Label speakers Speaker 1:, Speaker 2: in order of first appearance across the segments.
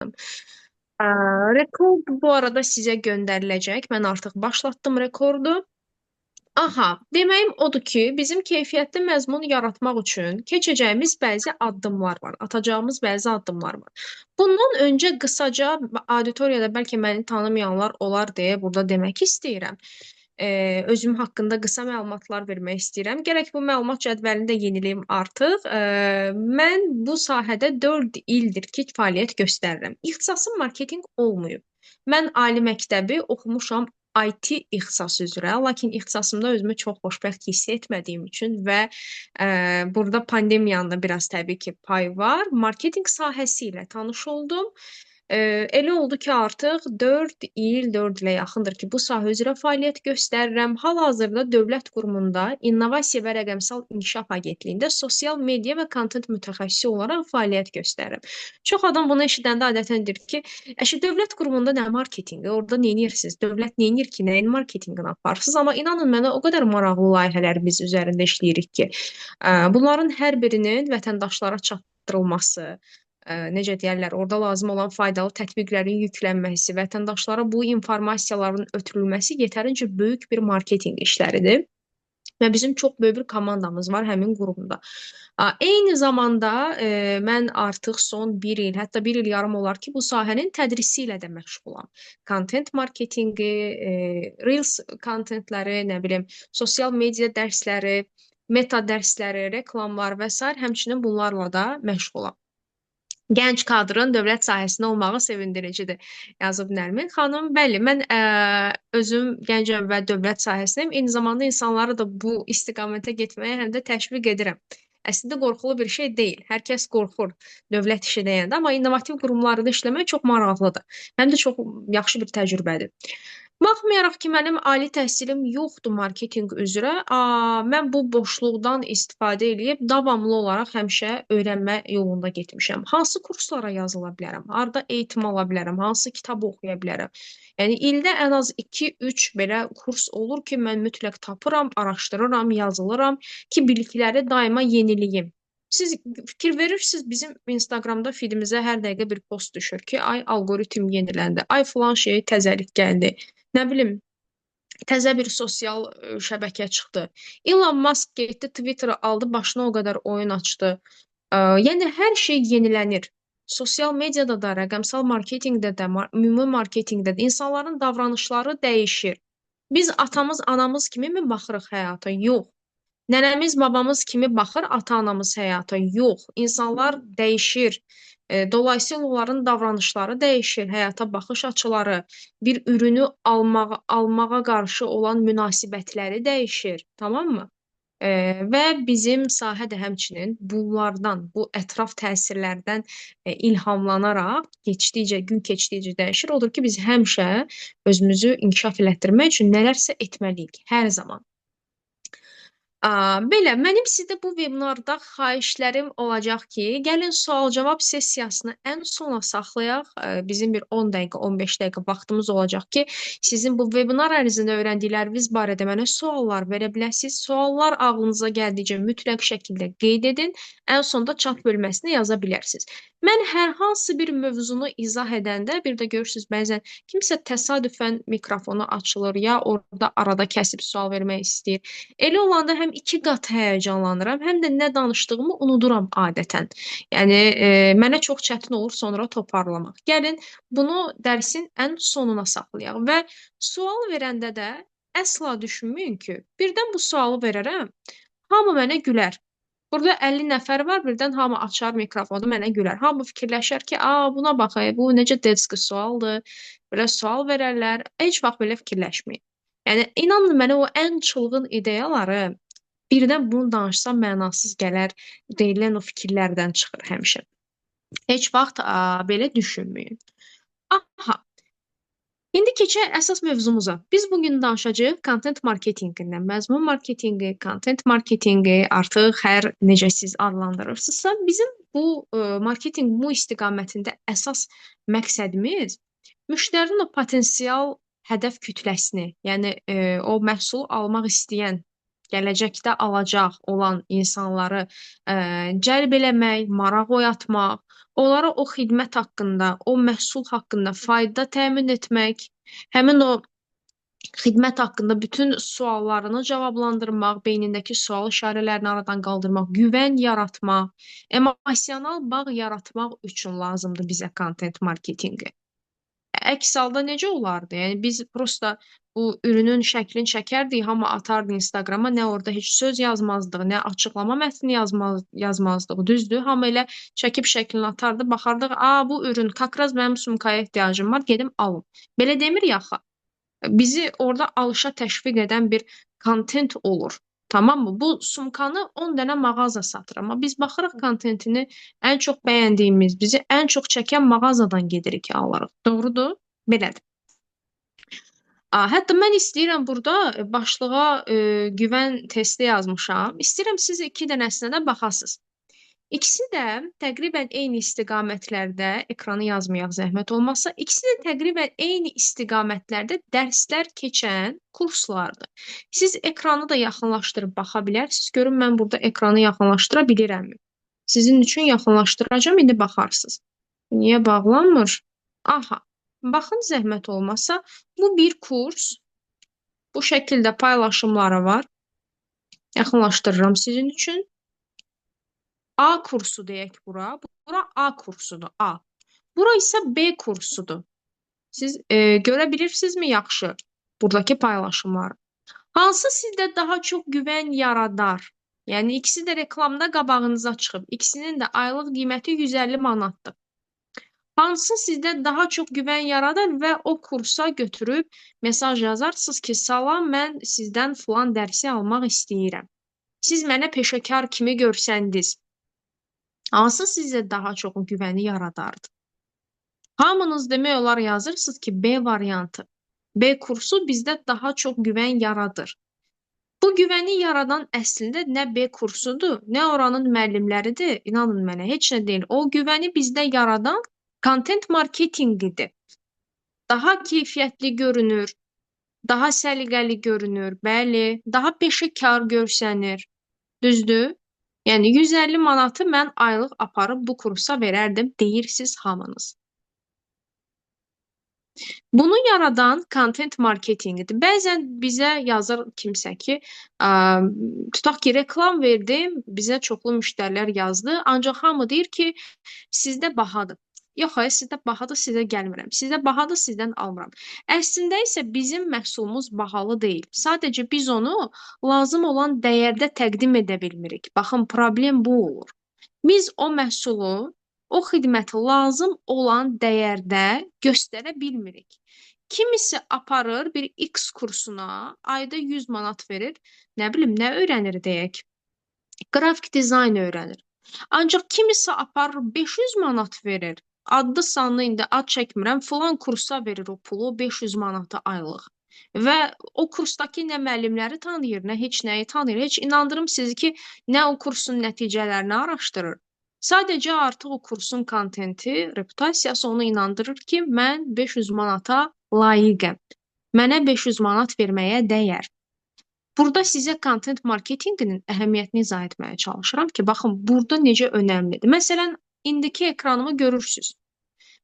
Speaker 1: Ə, Rekord bu arada sizə göndəriləcək. Mən artıq başlatdım rekordu. Aha, deməyim odur ki, bizim keyfiyyətli məzmun yaratmaq üçün keçəcəyimiz bəzi addımlar var, atacağımız bəzi addımlar var. Bundan öncə qısaca auditoriyada bəlkə məni tanımayanlar olar deyə burada demək istəyirəm. Özüm haqqında qısa məlumatlar vermək istəyirəm. Gərək bu məlumat cədvəlini də yeniləyim artıq. Mən bu sahədə 4 ildir ki, fəaliyyət göstərirəm. İxtisasım marketinq olmayıb. Mən ali məktəbi oxumuşam IT ixtisası üzrə, lakin ixtisasımda özümü çox xoşbəxt hiss etmədiyim üçün və burada pandemiyanın da biraz təbii ki payı var. Marketinq sahəsi ilə tanış oldum. Elə oldu ki, artıq 4 il, 4 ilə yaxındır ki, bu sahə üzrə fəaliyyət göstərirəm. Hal-hazırda dövlət qurumunda İnnovasiya və Rəqəmsal İnkişaf Agentliyində sosial media və kontent mütəxəssisi olaraq fəaliyyət göstərirəm. Çox adam bunu eşidəndə adətən deyir ki, əşi dövlət qurumunda nə marketinqi, orada nə edirsiniz? Dövlət nə edir ki, nəyin marketinqini aparırsınız? Amma inanın mənə o qədər maraqlı layihələr biz üzərində işləyirik ki, bunların hər birinin vətəndaşlara çatdırılması, necə deyərlər, orada lazım olan faydalı tətbiqlərin yüklənməsi, vətəndaşlara bu informasiyaların ötürülməsi yetərincə böyük bir marketinq işləridir. Və bizim çox böyük bir komandamız var həmin qurumda. Eyni zamanda mən artıq son 1 il, hətta 1 il yarım olar ki, bu sahənin tədrisi ilə də məşğulam. Content marketinqi, Reels kontentləri, nə bilim, sosial media dərsləri, meta dərsləri, reklamlar və s. həmçinin bunlarla da məşğulam. Gənc kadrın dövlət sahəsində olmağı sevindiricidir, yazıb Nərmin xanım. Bəli, mən özüm gəncəm və dövlət sahəsindəyəm. Eyni zamanda insanları da bu istiqamətə getməyə həm də təşviq edirəm. Əslində qorxulu bir şey deyil. Hər kəs qorxur dövlət işi deyəndə, amma innovativ qurumlarda işləmək çox maraqlıdır. Həm də çox yaxşı bir təcrübədir. Baxmayaraq ki, mənim ali təhsilim yoxdur marketinq üzrə, mən bu boşluqdan istifadə eləyib davamlı olaraq həmişə öyrənmə yolunda getmişəm. Hansı kurslara yazıla bilərəm? Harda eğitim ala bilərəm? Hansı kitabı oxuya bilərəm? Yəni ildə ən az 2-3 belə kurs olur ki, mən mütləq tapıram, araşdırıram, yazılıram ki, bilikləri daima yeniliyim. Siz fikir verirsiniz, bizim Instagramda feedimizə hər dəqiqə bir post düşür ki, ay algoritm yeniləndi, ay filan şey təzəlik gəldi. Nə bilim, təzə bir sosial şəbəkə çıxdı. Elon Musk getdi, Twitter'ı aldı, başına o qədər oyun açdı. Yəni hər şey yenilənir. Sosial mediada da, rəqəmsal marketinqdə də, ümumi marketinqdə də insanların davranışları dəyişir. Biz atamız, anamız kimi mi baxırıq həyata? Yox. Nənəmiz, babamız kimi baxır ata-anamız həyata? Yox. İnsanlar dəyişir. Dolayısıyla onların davranışları dəyişir, həyata baxış açıları, bir ürünü almağa qarşı olan münasibətləri dəyişir, tamammı? Və bizim sahə də həmçinin bunlardan, bu ətraf təsirlərdən ilhamlanaraq gün keçdikcə dəyişir. Odur ki, biz həmişə özümüzü inkişaf elətdirmək üçün nələrsə etməliyik, hər zaman. Belə, mənim sizdə bu vebinarda xahişlərim olacaq ki, gəlin sual-cavab sessiyasını ən sona saxlayaq. Bizim bir 10 dəqiqə, 15 dəqiqə vaxtımız olacaq ki, sizin bu vebinar ərzində öyrəndikləriniz barədə mənə suallar verə biləsiniz. Suallar ağlınıza gəldikcə mütləq şəkildə qeyd edin. Ən sonda chat bölməsinə yaza bilərsiniz. Mən hər hansı bir mövzunu izah edəndə, bir də görürsünüz, bəzən kimsə təsadüfən mikrofonu açılır, ya orada arada kəsib sual vermək istəyir. Elə olanda həm 2 qat həyəcanlanıram, həm də nə danışdığımı unuduram adətən. Yəni mənə çox çətin olur sonra toparlamaq. Gəlin bunu dərsin ən sonuna saxlayaq və sual verəndə də əsla düşünməyin ki, birdən bu sualı verərəm, hamı mənə gülər. Burada 50 nəfər var, birdən hamı açar mikrofonu mənə gülər. Hamı fikirləşər ki, buna bax, bu necə detski sualdır, belə sual verərlər. Heç vaxt belə fikirləşməyin. Yəni, inanın mənə o ən çılğın ideyaları birdən bunu danışsam mənasız gələr, deyilən o fikirlərdən çıxır həmişə. Heç vaxt belə düşünməyin. Aha, İndi keçək əsas mövzumuza. Biz bugün danışacağıq content marketinqindən. Məzmun marketinqi, content marketinqi, artıq hər necə siz adlandırırsınızsa, bizim bu marketinq bu istiqamətində əsas məqsədimiz müştərinin o potensial hədəf kütləsini, yəni o məhsulu almaq istəyən, gələcəkdə alacaq olan insanları cəlb eləmək, maraq oyatmaq, onlara o xidmət haqqında, o məhsul haqqında fayda təmin etmək, həmin o xidmət haqqında bütün suallarını cavablandırmaq, beynindəki sual işarələrini aradan qaldırmaq, güvən yaratmaq, emosional bağ yaratmaq üçün lazımdır bizə content marketinqi. Əks halda necə olardı? Yəni biz prosta bu ürünün şəklini çəkərdik, hamı atardı Instagrama, nə orada heç söz yazmazdıq, nə açıqlama mətni yazmazdıq, düzdür? Hamı elə çəkib şəklini atardı, baxardıq, bu ürün, kakraz mənim sumkaya ehtiyacım var, gedim alım. Belə demir axı. Bizi orada alışa təşviq edən bir kontent olur. Tamam mı? Bu sumkanı 10 dənə mağaza satır. Amma biz baxırıq kontentini ən çox bəyəndiyimiz, bizi ən çox çəkən mağazadan gedirik alırıq. Doğrudur? Belədir. Hətta mən istəyirəm burada başlığa güvən testi yazmışam. İstəyirəm siz 2 dənəsinə də baxasınız. İkisi də təqribən eyni istiqamətlərdə, ekranı yazmayaq zəhmət olmazsa, ikisi də təqribən eyni istiqamətlərdə dərslər keçən kurslardır. Siz ekranı da yaxınlaşdırıb baxa bilərsiniz. Görün mən burada ekranı yaxınlaşdıra bilirəmmi? Sizin üçün yaxınlaşdıracağım, indi baxarsınız. Niyə bağlanmır? Aha, baxın zəhmət olmazsa, bu bir kurs. Bu şəkildə paylaşımları var. Yaxınlaşdırıram sizin üçün. A kursu deyək bura. Bura A kursudur. A. Bura isə B kursudur. Siz görə bilirsinizmi yaxşı buradakı paylaşımları? Hansı sizdə daha çox güvən yaradar? Yəni ikisi də reklamda qabağınıza çıxıb. İkisinin də aylıq qiyməti 150 manatdır. Hansı sizdə daha çox güvən yaradar və o kursa götürüb mesaj yazarsınız ki, salam, mən sizdən filan dərsi almaq istəyirəm. Siz mənə peşəkar kimi görsəndiniz. Hansı sizə daha çox güvəni yaradardı? Hamınız demək olar yazırsınız ki, B variantı. B kursu bizdə daha çox güvən yaradır. Bu güvəni yaradan əslində nə B kursudur, nə oranın müəllimləridir. İnanın mənə, heç nə deyil. O güvəni bizdə yaradan content marketingidir. Daha keyfiyyətli görünür, daha səliqəli görünür, bəli, daha peşəkar görsənir. Düzdür? Yəni 150 manatı mən aylıq aparıb bu kursa verərdim, deyirsiniz hamınız. Bunu yaradan content marketingidir. Bəzən bizə yazır kimsə ki, tutaq ki, reklam verdim, bizə çoxlu müştərilər yazdı, ancaq hamı deyir ki, sizdə bahadır. Yox, sizdə bahadır, sizə gəlmirəm. Sizdə bahadır, sizdən almıram. Əslində isə bizim məhsulumuz bahalı deyil. Sadəcə biz onu lazım olan dəyərdə təqdim edə bilmirik. Baxın, problem bu olur. Biz o məhsulu, o xidməti lazım olan dəyərdə göstərə bilmirik. Kimisi aparır bir X kursuna, ayda 100 manat verir, nə bilim, nə öyrənir deyək? Qrafik dizayn öyrənir. Ancaq kimisi aparır 500 manat verir. Adlı sanlı indi ad çəkmirəm, filan kursa verir o pulu 500 manata aylıq. Və o kursdakı nə müəllimləri tanıyır, nə heç nəyi tanıyır. Heç inandırım sizi ki, nə o kursun nəticələrini araşdırır. Sadəcə artıq o kursun kontenti, reputasiyası onu inandırır ki, mən 500 manata layiqəm. Mənə 500 manat verməyə dəyər. Burada sizə content marketinqinin əhəmiyyətini izah etməyə çalışıram ki, baxın, burada necə önəmlidir. Məsələn, indiki ekranımı görürsünüz.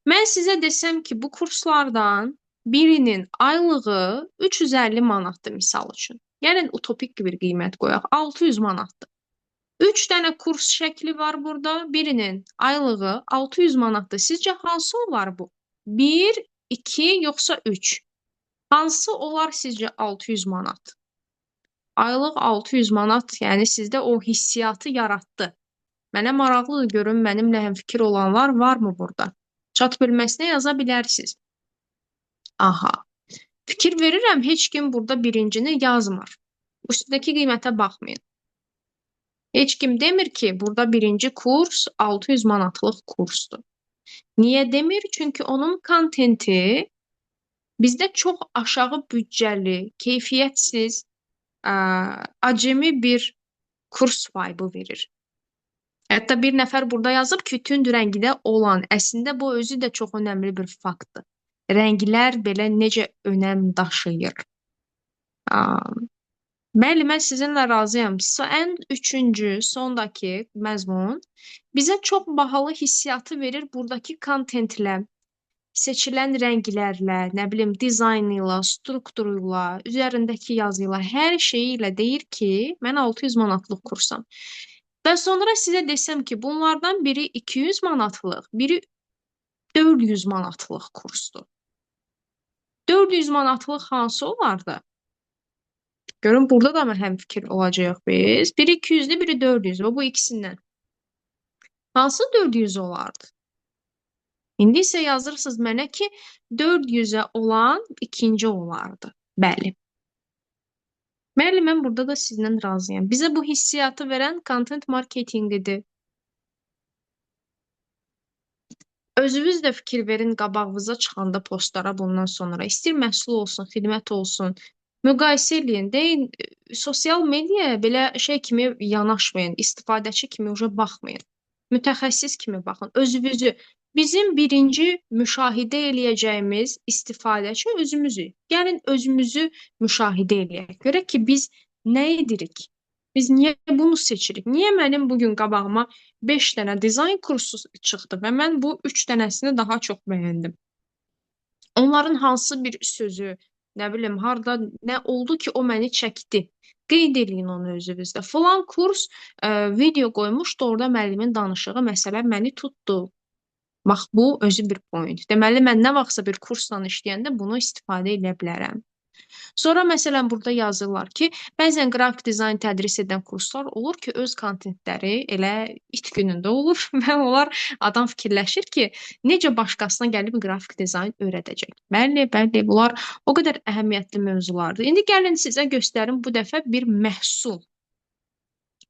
Speaker 1: Mən sizə desəm ki, bu kurslardan birinin aylığı 350 manatdır misal üçün. Yəni, utopik bir qiymət qoyaq, 600 manatdır. 3 dənə kurs şəkli var burada, birinin aylığı 600 manatdır. Sizcə hansı olar bu? 1, 2, yoxsa 3? Hansı olar sizcə 600 manat? Aylıq 600 manat, yəni sizdə o hissiyatı yaratdı. Mənə maraqlıdır, görün mənimlə həmfikir olanlar varmı burada? Çat bilməsinə yaza bilərsiniz. Aha, fikir verirəm, heç kim burada birincini yazmır. Üstündəki qiymətə baxmayın. Heç kim demir ki, burada birinci kurs 600 manatlıq kursdur. Niyə demir? Çünki onun kontenti bizdə çox aşağı büdcəli, keyfiyyətsiz, acemi bir kurs vibe'ı verir. Hətta bir nəfər burada yazıb ki, tünd rəngidə olan, əslində bu özü də çox önəmli bir faktdır. Rənglər belə necə önəm daşıyır. Bəli, mən sizinlə razıyam. Ən üçüncü, sondakı məzmun bizə çox bahalı hissiyatı verir burdakı kontentlə, seçilən rənglərlə, nə bilim, dizaynı ilə, strukturuyla, üzərindəki yazı ilə, hər şeyi ilə deyir ki, mən 600 manatlıq kursam. Və sonra sizə desəm ki, bunlardan biri 200 manatlıq, biri 400 manatlıq kursdur. 400 manatlıq hansı olardı? Görün burada da mı həmfikir olacağıq biz? Biri 200'dür, biri 400. Və bu ikisindən. Hansı 400 olardı? İndi isə yazırsınız mənə ki, 400'ə olan ikinci olardı. Bəli. Bəli, mən burada da sizlə razıyam. Bizə bu hissiyatı verən content marketingidir. Özünüz də fikir verin qabağınıza çıxanda postlara bundan sonra. İstəyir məhsul olsun, xidmət olsun. Müqayisə eləyin. Deyin, sosial mediaya belə şey kimi yanaşmayın. İstifadəçi kimi uca baxmayın. Mütəxəssis kimi baxın. Özünüzü. Bizim birinci müşahidə eləyəcəyimiz istifadəçi özümüzük. Gəlin özümüzü müşahidə eləyək. Görək ki, biz nə edirik? Biz niyə bunu seçirik? Niyə mənim bugün qabağıma 5 dənə dizayn kursu çıxdı və mən bu 3 dənəsini daha çox bəyəndim? Onların hansı bir sözü, nə bilim, harda nə oldu ki, o məni çəkdi? Qeyd eləyin onu özünüzdə. Falan kurs video qoymuşdu, orada müəllimin danışığı məsələ məni tutdu. Bax, bu özü bir point. Deməli, mən nə vaxtsa bir kursla işləyəndə bunu istifadə edə bilərəm. Sonra məsələn burada yazırlar ki, bəzən qrafik dizayn tədris edən kurslar olur ki, öz kontentləri elə it günündə olur və onlar adam fikirləşir ki, necə başqasına gəlib qrafik dizayn öyrədəcək. Bəli, bəli, bunlar o qədər əhəmiyyətli mövzulardır. İndi gəlin sizə göstərim bu dəfə bir məhsul.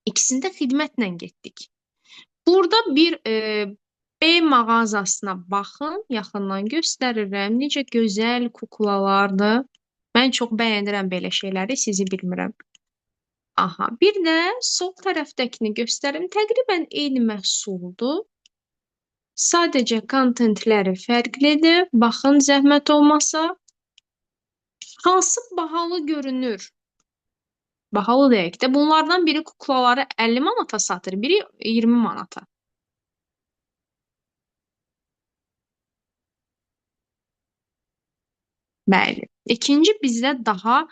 Speaker 1: İkisində xidmətlə getdik. Burada bir B mağazasına baxın, yaxından göstərirəm. Necə gözəl kuklalardır. Mən çox bəyənirəm belə şeyləri, sizi bilmirəm. Aha, bir də sol tərəfdəkini göstərim. Təqribən eyni məhsuldur. Sadəcə kontentləri fərqlidir. Baxın, zəhmət olmasa. Hansı bahalı görünür? Bahalı deyək də. Bunlardan biri kuklaları 50 manata satır, biri 20 manata. Bəli. İkinci bizdə daha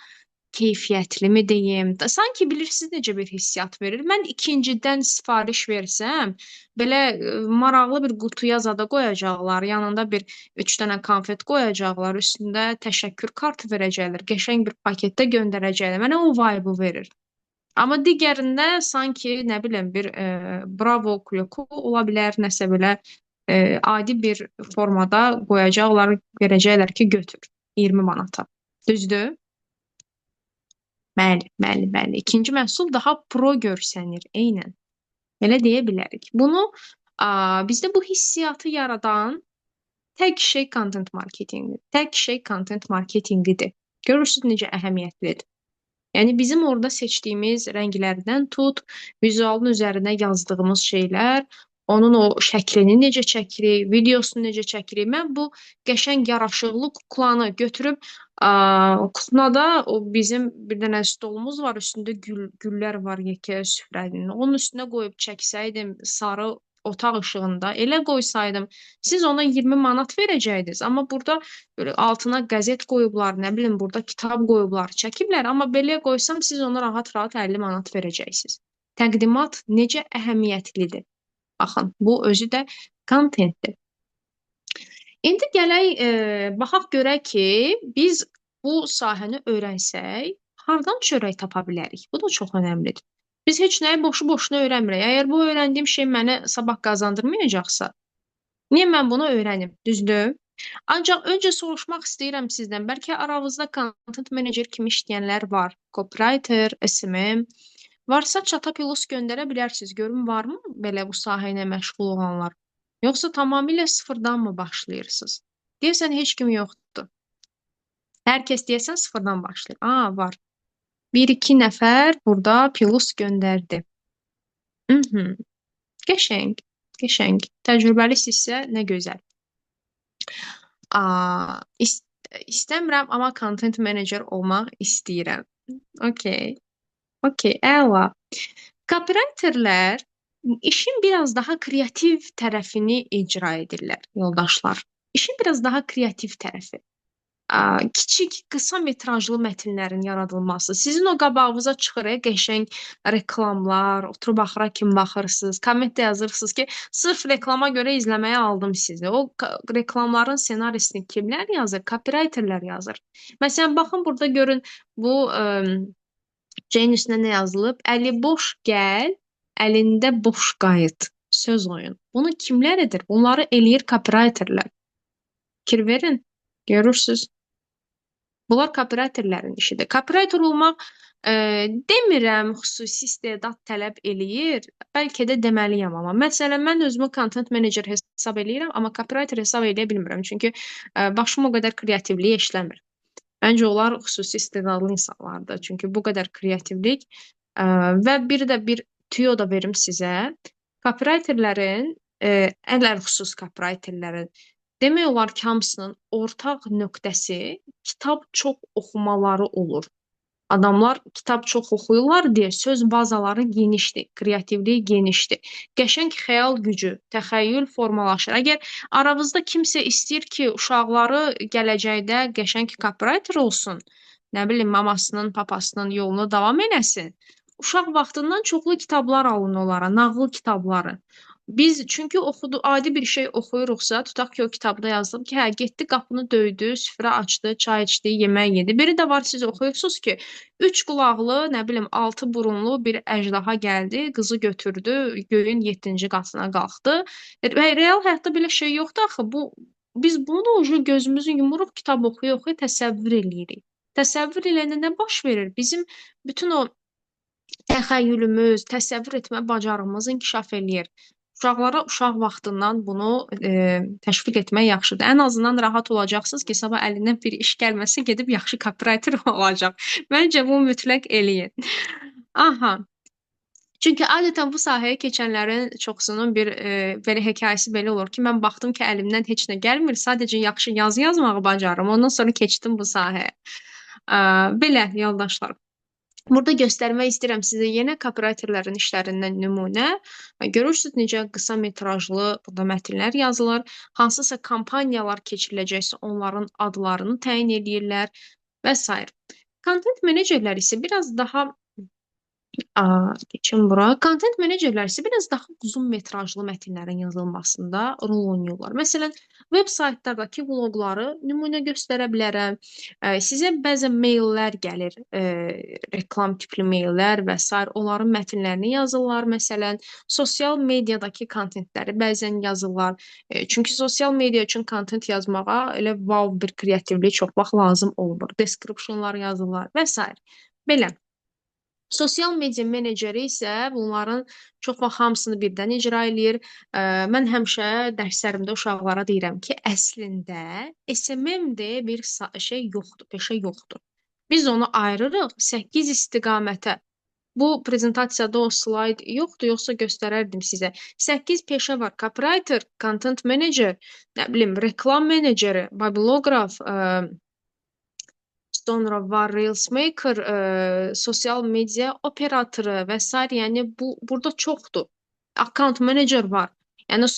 Speaker 1: keyfiyyətli mi deyim? Sanki bilirsiniz necə bir hissiyat verir. Mən ikincidən sifariş versəm, belə maraqlı bir qutuya zada qoyacaqlar, yanında bir 3 dənə konfet qoyacaqlar, üstündə təşəkkür kartı verəcəklər, qəşəng bir paketdə göndərəcəklər. Mənə o vibe verir. Amma digərində sanki nə bilim bir Bravo kloku ola bilər, nəsə belə adi bir formada qoyacaqlar, verəcəklər ki, götür 20 manata. Düzdür? Bəli, bəli, bəli. İkinci məhsul daha pro görsənir, eynən. Elə deyə bilərik. Bunu bizdə bu hissiyatı yaradan tək şey content marketingidir. Tək şey content marketingidir. Görürsünüz necə əhəmiyyətlidir. Yəni bizim orada seçdiyimiz rənglərdən tut, vizualın üzərində yazdığımız şeylər, onun o şəklini necə çəkirik, videosunu necə çəkirik. Mən bu qəşəng yaraşıqlı kuklanı götürüb kuklada o bizim bir dənə stolumuz var, üstündə güllər var yekə süfrənin. Onun üstünə qoyub çəksəydim sarı otaq işığında elə qoysaydım, siz ona 20 manat verəcəydiniz. Amma burada böyle altına qəzet qoyublar, nə bilim burada kitab qoyublar, çəkiblər. Amma belə qoysam siz ona rahat-rahat 50 manat verəcəksiniz. Təqdimat necə əhəmiyyətlidir. Baxın, bu özü də kontentdir. İndi gələk baxaq görək ki, biz bu sahəni öyrənsək, hardan çörək tapa bilərik? Bu da çox önəmlidir. Biz heç nəyi boşu-boşuna öyrənmirik. Əgər bu öyrəndiyim şey mənə sabah qazandırmayacaqsa, niyə mən bunu öyrənim? Düzdür? Ancaq öncə soruşmaq istəyirəm sizdən. Bəlkə aranızda content manager kimi işləyənlər var. Copywriter, SMM. Varsa çata plus göndərə bilərsiniz. Görüm varmı belə bu sahə ilə məşğul olanlar? Yoxsa tamamilə sıfırdan mı başlayırsınız? Deyəsən heç kim yoxdur. Hər kəs deyəsən sıfırdan başlayır. Var. 1-2 nəfər burada plus göndərdi. Qəşəng, qəşəng. Təcrübəlisinizsə nə gözəl. İstəmirəm, amma content manager olmaq istəyirəm. Okay. Okey, əla. Copywriterlər işin biraz daha kreativ tərəfini icra edirlər, yoldaşlar. İşin biraz daha kreativ tərəfi. Kiçik, qısa metrajlı mətnlərin yaradılması. Sizin o qabağınıza çıxır, qəşəng reklamlar, oturub axıra kimi baxırsınız, kommentdə yazırsınız ki, sırf reklama görə izləməyə aldım sizi. O reklamların ssenarisini kimlər yazır? Copywriterlər yazır. Məsələn, baxın burada görün bu C'nin üstünə nə yazılıb? Əli boş gəl, əlində boş qayıt. Söz oyun. Bunu kimlər edir? Bunları eləyir copywriterlər. Fikir verin. Görürsüz. Bunlar copywriterlərin işidir. Copywriter olmaq demirəm xüsusi istedad tələb eləyir. Bəlkə də deməliyəm amma. Məsələn, mən özümü content manager hesab eləyirəm, amma copywriter hesab eləyə bilmirəm. Çünki başım o qədər kreativliyə işləmir. Məncə onlar xüsusi istedadlı insanlardır. Çünki bu qədər kreativlik və bir də bir tüyo da verim sizə. Copywriterlərin, ələlxüsus copywriterlərin demək olar ki, hamısının ortaq nöqtəsi kitab çox oxumaları olur. Adamlar kitab çox oxuyurlar deyə söz bazaları genişdir, kreativliyi genişdir. Qəşəng xəyal gücü, təxəyyül formalaşır. Əgər aranızda kimsə istəyir ki, uşaqları gələcəkdə qəşəng copywriter olsun, nə bilim, mamasının, papasının yolunu davam eləsin, uşaq vaxtından çoxlu kitablar alın onlara, nağıl kitabları. Biz çünki adi bir şey oxuyuruqsa, tutaq ki, o kitabda yazılıb ki, hə, getdi, qapını döydü, süfrə açdı, çay içdi, yemək yedi. Biri də var, siz oxuyursunuz ki, 3 qulaqlı, nə bilim, 6 burunlu bir əjdaha gəldi, qızı götürdü, göyün 7-ci qatına qalxdı. Və real həyatda belə şey yoxdur axı. Biz bunu gözümüzü yumuruq, kitab oxuya-oxuya təsəvvür eləyirik. Təsəvvür eləyəndə nə baş verir? Bizim bütün o təxəyyülümüz, təsəvvür etmə bacarığımız inkişaf eləyir. Uşaqlara uşaq vaxtından bunu təşviq etmək yaxşıdır. Ən azından rahat olacaqsınız ki, sabah əlindən bir iş gəlməsə gedib yaxşı copywriter olacaq. Məncə bu mütləq eləyin. Aha. Çünki adətən bu sahəyə keçənlərin çoxsunun bir belə hekayəsi belə olur ki, mən baxdım ki, əlimdən heç nə gəlmir, sadəcə yaxşı yazı yazmağı bacarıram. Ondan sonra keçdim bu sahəyə. Belə yoldaşlar. Burada göstərmək istəyirəm sizə yenə copywriterlərin işlərindən nümunə. Görürsünüz necə qısa metrajlı burada mətnlər yazılır. Hansısa kampaniyalar keçiriləcəksə onların adlarını təyin edirlər və s. Content menecerlər isə biraz daha geçin bura. Content menecerlər isə biraz daha uzun metrajlı mətnlərin yazılmasında rol oynayırlar. Məsələn, web saytlardakı vloqları nümunə göstərə bilərəm. Sizə bəzən maillər gəlir, reklam tipli maillər və s. Onların mətnlərini yazırlar. Məsələn, sosial mediadakı kontentləri bəzən yazırlar. Çünki sosial media üçün kontent yazmağa elə wow bir kreativlik çox vaxt lazım olmur. Descriptionlar yazırlar və s. Belə. Sosial media meneceri isə bunların çox vaxt hamısını birdən icra eləyir. Mən həmişə dərslərimdə uşaqlara deyirəm ki, əslində SMM deyə bir şey yoxdur, peşə yoxdur. Biz onu ayırırıq 8 istiqamətə. Bu prezentasiyada o slayd yoxdur, yoxsa göstərərdim sizə. 8 peşə var. Copywriter, content manager, nə bilim, reklam meneceri, biblioqraf, sonra var Reels Maker, sosial media operatoru və s. Yəni burada çoxdur. Account manager var. Yəni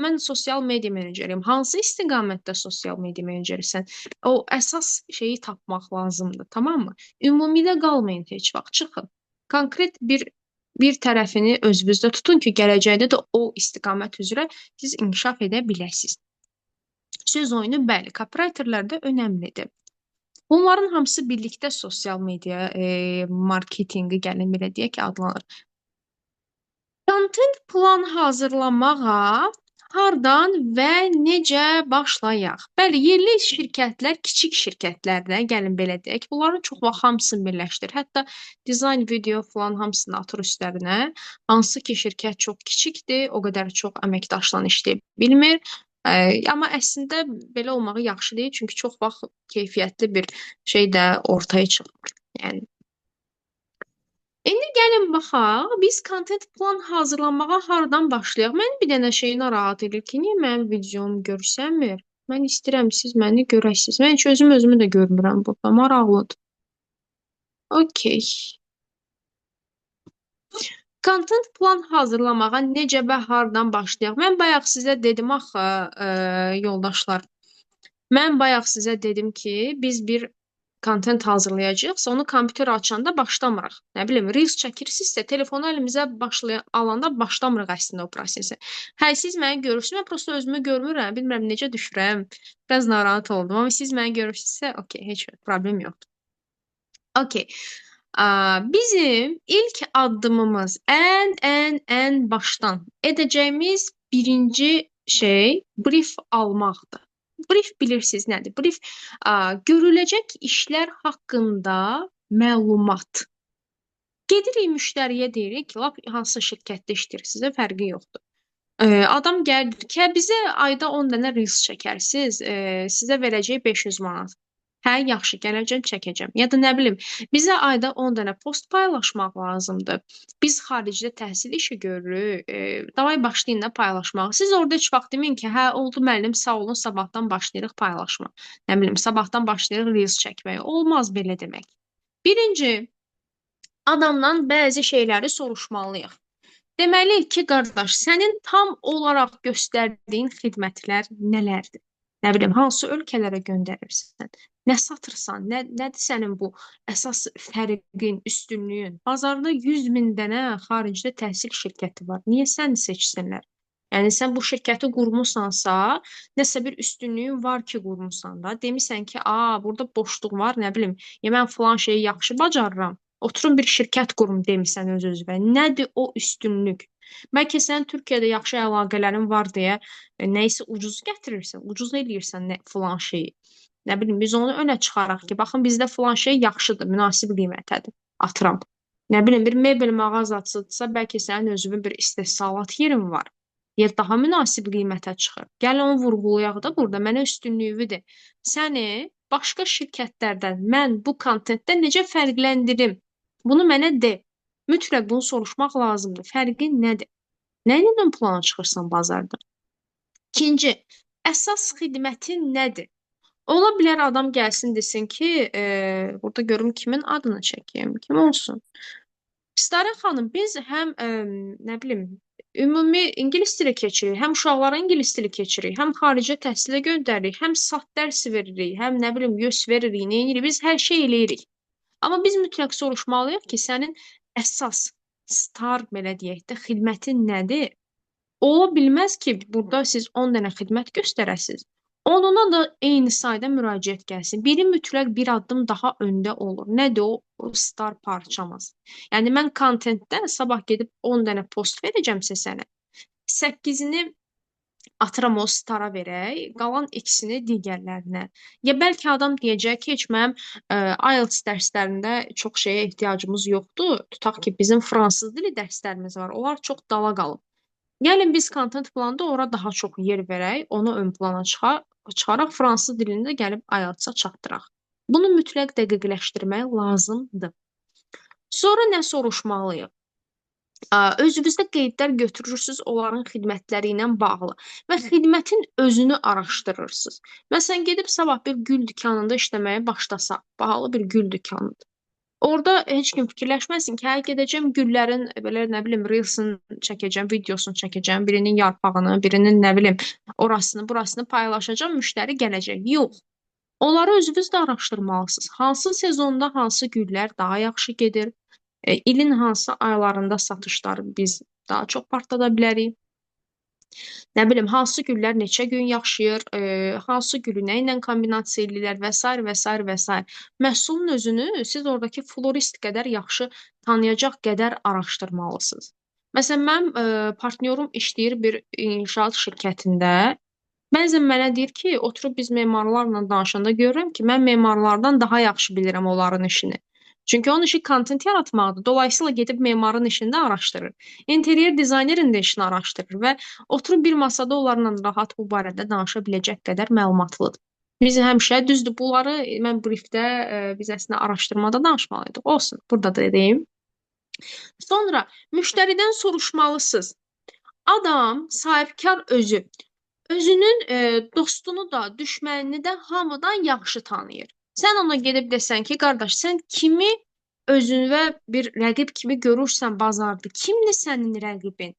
Speaker 1: mən sosial media meneceriyəm. Hansı istiqamətdə sosial media menecerisən? O əsas şeyi tapmaq lazımdır, tamammı? Ümumidə qalmayın heç vaxt, çıxın. Konkret bir tərəfini özünüzdə tutun ki, gələcəkdə də o istiqamət üzrə siz inkişaf edə biləsiniz. Söz oyunu bəli, copywriterlər də önəmlidir. Bunların hamısı birlikdə sosial media marketinqi gəlin belə deyək ki, adlanır. Content plan hazırlamağa hardan və necə başlayaq? Bəli, yerli şirkətlər, kiçik şirkətlərdə gəlin belə deyək, bunların çox vaxt hamısını birləşdir. Hətta dizayn, video falan hamısını atır üstlərinə. Hansı ki, şirkət çox kiçikdir, o qədər çox əməkdaşla işləyə bilmir. Amma əslində belə olmağı yaxşı deyil, çünki çox vaxt keyfiyyətli bir şey də ortaya çıxmır. Yəni. İndi gəlin baxaq, biz content plan hazırlamağa hardan başlayaq? Mən bir dənə şey narahat edir ki, niyə mənim videom görsənmir? Mən istəyirəm siz məni görəsiniz. Mən heç özümü də görmürəm burada, maraqlıdır. Okey. Content plan hazırlamağa necə və hardan başlayaq? Mən bayaq sizə dedim axı, yoldaşlar. Mən bayaq sizə dedim ki, biz bir content hazırlayacağıq, onu kompüter açanda başlamırıq. Nə bilim, Reels çəkirsinizsə, telefonu əlimizə alanda başlamırıq əslində o prosesi. Hə, siz məni görürsünüz, mən prosta özümü görmürəm, bilmirəm necə düşürəm. Biraz narahat oldum, amma siz məni görürsünüzsə, okey, heç problem yoxdur. Okey. Bizim ilk addımımız ən başdan edəcəyimiz birinci şey brief almaqdır. Brief bilirsiniz nədir? Brief görüləcək işlər haqqında məlumat. Gedirik müştəriyə deyirik ki, lap hansı şirkətdə işləyirsinizsə fərqi yoxdur. Adam gəlir ki, bizə ayda 10 dənə reels çəkərsiz, sizə verəcək 500 manat. Hə, yaxşı, gələcəm, çəkəcəm. Ya da nə bilim, bizə ayda 10 dənə post paylaşmaq lazımdır. Biz xaricdə təhsil işi görürük. Davay başlayın da paylaşmaq. Siz orada heç vaxt deməyin ki, hə, oldu müəllim, sağ olun, sabahdan başlayırıq paylaşma. Nə bilim, sabahdan başlayırıq reels çəkməyə. Olmaz belə demək. Birinci, adamdan bəzi şeyləri soruşmalıyıq. Deməliyik ki, qardaş, sənin tam olaraq göstərdiyin xidmətlər nələrdir? Nə bilim, hansı ölkələrə göndərirsən? Nə satırsan? Nədir sənin bu əsas fərqin, üstünlüyün? Bazarda 100 min dənə xaricdə təhsil şirkəti var. Niyə səni seçsinlər? Yəni sən bu şirkəti qurmusansa, nəsə bir üstünlüyün var ki, qurmusan da. Demisən ki, burada boşluq var, nə bilim, mən falan şeyi yaxşı bacarıram. Oturum bir şirkət qurum demisən öz-özünə. Nədir o üstünlük? Bəlkə sən Türkiyədə yaxşı əlaqələrin var deyə nə isə ucuz gətirirsən, ucuz eləyirsən filan şeyi. Nə bilim, biz onu önə çıxaraq ki, baxın bizdə filan şey yaxşıdır, münasib qiymətədir. Atıram. Nə bilim, bir mebel mağazasıdırsa, bəlkə sənin özünün bir istehsalat yerin var. Ya daha münasib qiymətə çıxır. Gəl onu vurğulayaq da burada mənə üstünlüyüdür. Səni başqa şirkətlərdən mən bu kontentdə necə fərqləndirim? Bunu mənə de. Mütləq bunu soruşmaq lazımdır. Fərqin nədir? Nə ilə plana çıxırsan bazarda? İkinci, əsas xidmətin nədir? Ola bilər adam gəlsin desin ki, burada görüm kimin adını çəkeyim, kim olsun? Stara xanım, biz həm nə bilim, ümumi ingilis dili keçirik, həm uşaqlara ingilis dili keçirik, həm xaricə təhsilə göndəririk, həm sat dərs veririk, həm nə bilim, göz veririk, nə edirik, biz hər şey eləyirik. Amma biz mütləq soruşmalıyıq ki, sənin əsas star belə deyək də xidmətin nədir? Ola bilməz ki, burada siz 10 dənə xidmət göstərəsiniz. Onuna da eyni sayda müraciət gəlsin. Biri mütləq bir addım daha öndə olur. Nədir o? O star parçamız. Yəni mən kontentdə sabah gedib 10 dənə post verəcəmsə sənə, 8-ini atıram o stara verək, qalan ikisini digərlərinə. Ya bəlkə adam deyəcək ki, heç mənim IELTS dərslərində çox şeyə ehtiyacımız yoxdur. Tutaq ki, bizim fransız dili dərslərimiz var. Onlar çox dala qalıb. Gəlin biz content planda ora daha çox yer verək, onu ön plana çıxaraq fransız dilində gəlib IELTS-a çatdıraq. Bunu mütləq dəqiqləşdirmək lazımdır. Sonra nə soruşmalıyıq? Özünüzdə qeydlər götürürsünüz onların xidmətləri ilə bağlı və xidmətin özünü araşdırırsınız. Məsələn, gedib sabah bir gül dükanında işləməyə başlasaq, bahalı bir gül dükanıdır. Orada heç kim fikirləşməsin ki, hə gedəcəm güllərin belə nə bilim reelsini çəkəcəm, videosunu çəkəcəm, birinin yarpağını, birinin nə bilim orasını, burasını paylaşacağam, müştəri gələcək. Yox. Onları özünüz də araşdırmalısınız. Hansı sezonda hansı güllər daha yaxşı gedir? İlin hansı aylarında satışları biz daha çox partlada bilərik? Nə bilim, hansı güllər neçə gün yaşayır, hansı gülü nə ilə kombinasiya edirlər və s. və s. və s. Məhsulun özünü siz oradakı florist qədər yaxşı tanıyacaq qədər araşdırmalısınız. Məsələn, mənim partnyorum işləyir bir inşaat şirkətində. Bəzən mənə deyir ki, oturub biz memarlarla danışanda görürəm ki, mən memarlardan daha yaxşı bilirəm onların işini. Çünki onun işi kontent yaratmaqdır. Dolayısıyla gedib memarın işini də araşdırır. İnteriyer dizaynerin də işini araşdırır və oturub bir masada onlarla rahat bu barədə danışa biləcək qədər məlumatlıdır. Biz həmişə düzdür bunları mən briefdə biz əslində araşdırmada danışmalıydıq. Olsun, burada da deyim. Sonra müştəridən soruşmalısınız. Adam sahibkar özü. Özünün dostunu da, düşmənini də hamıdan yaxşı tanıyır. Sən ona gedib desən ki, qardaş, sən kimi özünə bir rəqib kimi görürsən bazarda, kimdir sənin rəqibin?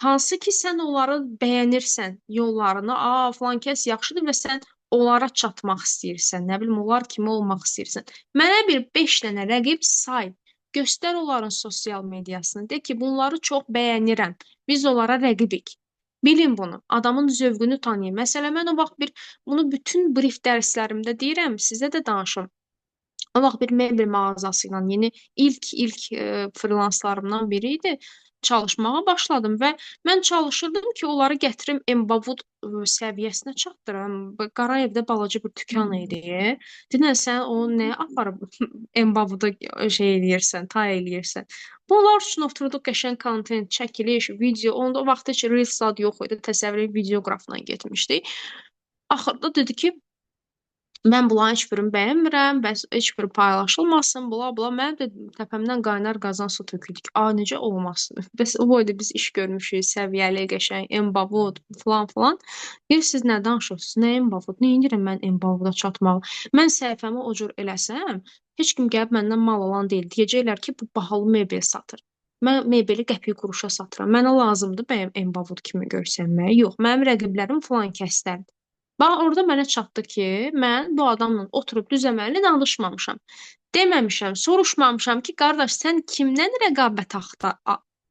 Speaker 1: Hansı ki, sən onları bəyənirsən, yollarını, filan kəs yaxşıdır və sən onlara çatmaq istəyirsən, nə bilim, onlar kimi olmaq istəyirsən. Mənə bir 5 dənə rəqib say, göstər onların sosial mediasını, de ki, bunları çox bəyənirəm, biz onlara rəqibik. Bilin bunu, adamın zövqünü tanıyın. Məsələn, mən o vaxt bunu bütün brief dərslərimdə deyirəm, sizə də danışım. O vaxt bir mebel mağazası ilə yeni ilk freelanslarımdan biri idi. Çalışmağa başladım və mən çalışırdım ki, onları gətirim Embavud səviyyəsinə çatdırım. Qarayevdə balaca bir dükan idi. Dinən sən onu nəyə aparıb Embavuda şey eləyirsən, tay eləyirsən. Bunlar üçün oturduq qəşəng kontent, çəkiliş, video. Onda o vaxt heç Reels zad yox idi. Təsəvvür videoqrafla getmişdik. Axırda dedi ki, mən bunların heç birini bəyənmirəm, bəs heç biri paylaşılmasın, bula bula. Mənim də təpəmdən qaynar qazan su töküldük. Necə olmasın? Bəs o boyda biz iş görmüşük, səviyyəli, qəşəng, Embavud, falan filan. Deyir, siz nə danışırsınız? Nə Embavud? Nə edirəm mən Embavuda çatmalı? Mən səhifəmi o cür eləsəm, heç kim gəlib məndən mal alan deyil. Deyəcəklər ki, bu bahalı mebel satır. Mən mebeli qəpik quruşa satıram. Mənə lazımdır bəyəm Embavud kimi görsənmək? Yox, mənim rəqiblərim filan kəslərdir. Bax, orada mənə çatdı ki, mən bu adamla oturub düzəməlli danışmamışam. Deməmişəm, soruşmamışam ki, qardaş, sən kimdən rəqabət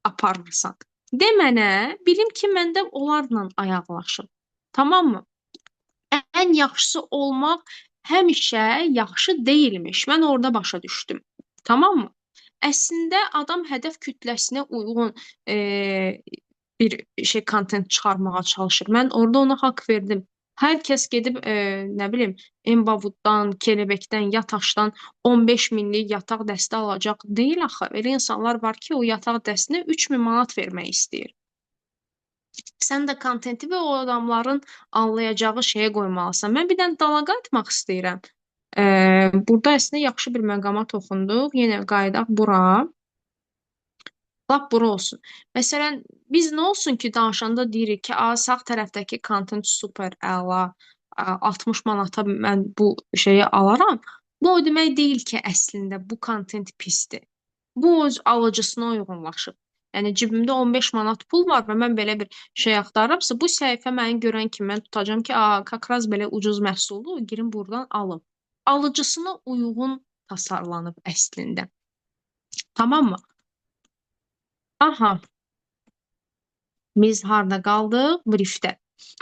Speaker 1: aparırsan? De mənə, bilim ki, məndə onlarla ayaqlaşım. Tamam mı? Ən yaxşısı olmaq həmişə yaxşı deyilmiş. Mən orada başa düşdüm. Tamam mı? Əslində adam hədəf kütləsinə uyğun bir şey kontent çıxarmağa çalışır. Mən orada ona haqq verdim. Hər kəs gedib nə bilim Embavuddan, Kelebekdən, Yataşdan 15 minlik yataq dəsti alacaq deyil axı. Elə insanlar var ki, o yataq dəstinə 3000 manat vermək istəyir. Sən də kontenti və o adamların anlayacağı şeyə qoymalısan. Mən bir dənə dala qayıtmaq istəyirəm. Burada əslində yaxşı bir məqama toxunduq. Yenə qayıdaq bura. Lap bura olsun. Məsələn, biz nə olsun ki, danışanda deyirik ki, sağ tərəfdəki kontent super əla, 60 manata mən bu şeyi alaram. Bu o demək deyil ki, əslində bu kontent pisdir. Bu öz alıcısına uyğunlaşıb. Yəni cibimdə 15 manat pul var və mən belə bir şey axtarıramsa, bu səhifə məni görən kimi mən tutacağam ki, kakraz belə ucuz məhsuldur, girin buradan alım. Alıcısına uyğun tasarlanıb əslində. Tamam mı? Aha, biz harda qaldıq? Briefdə.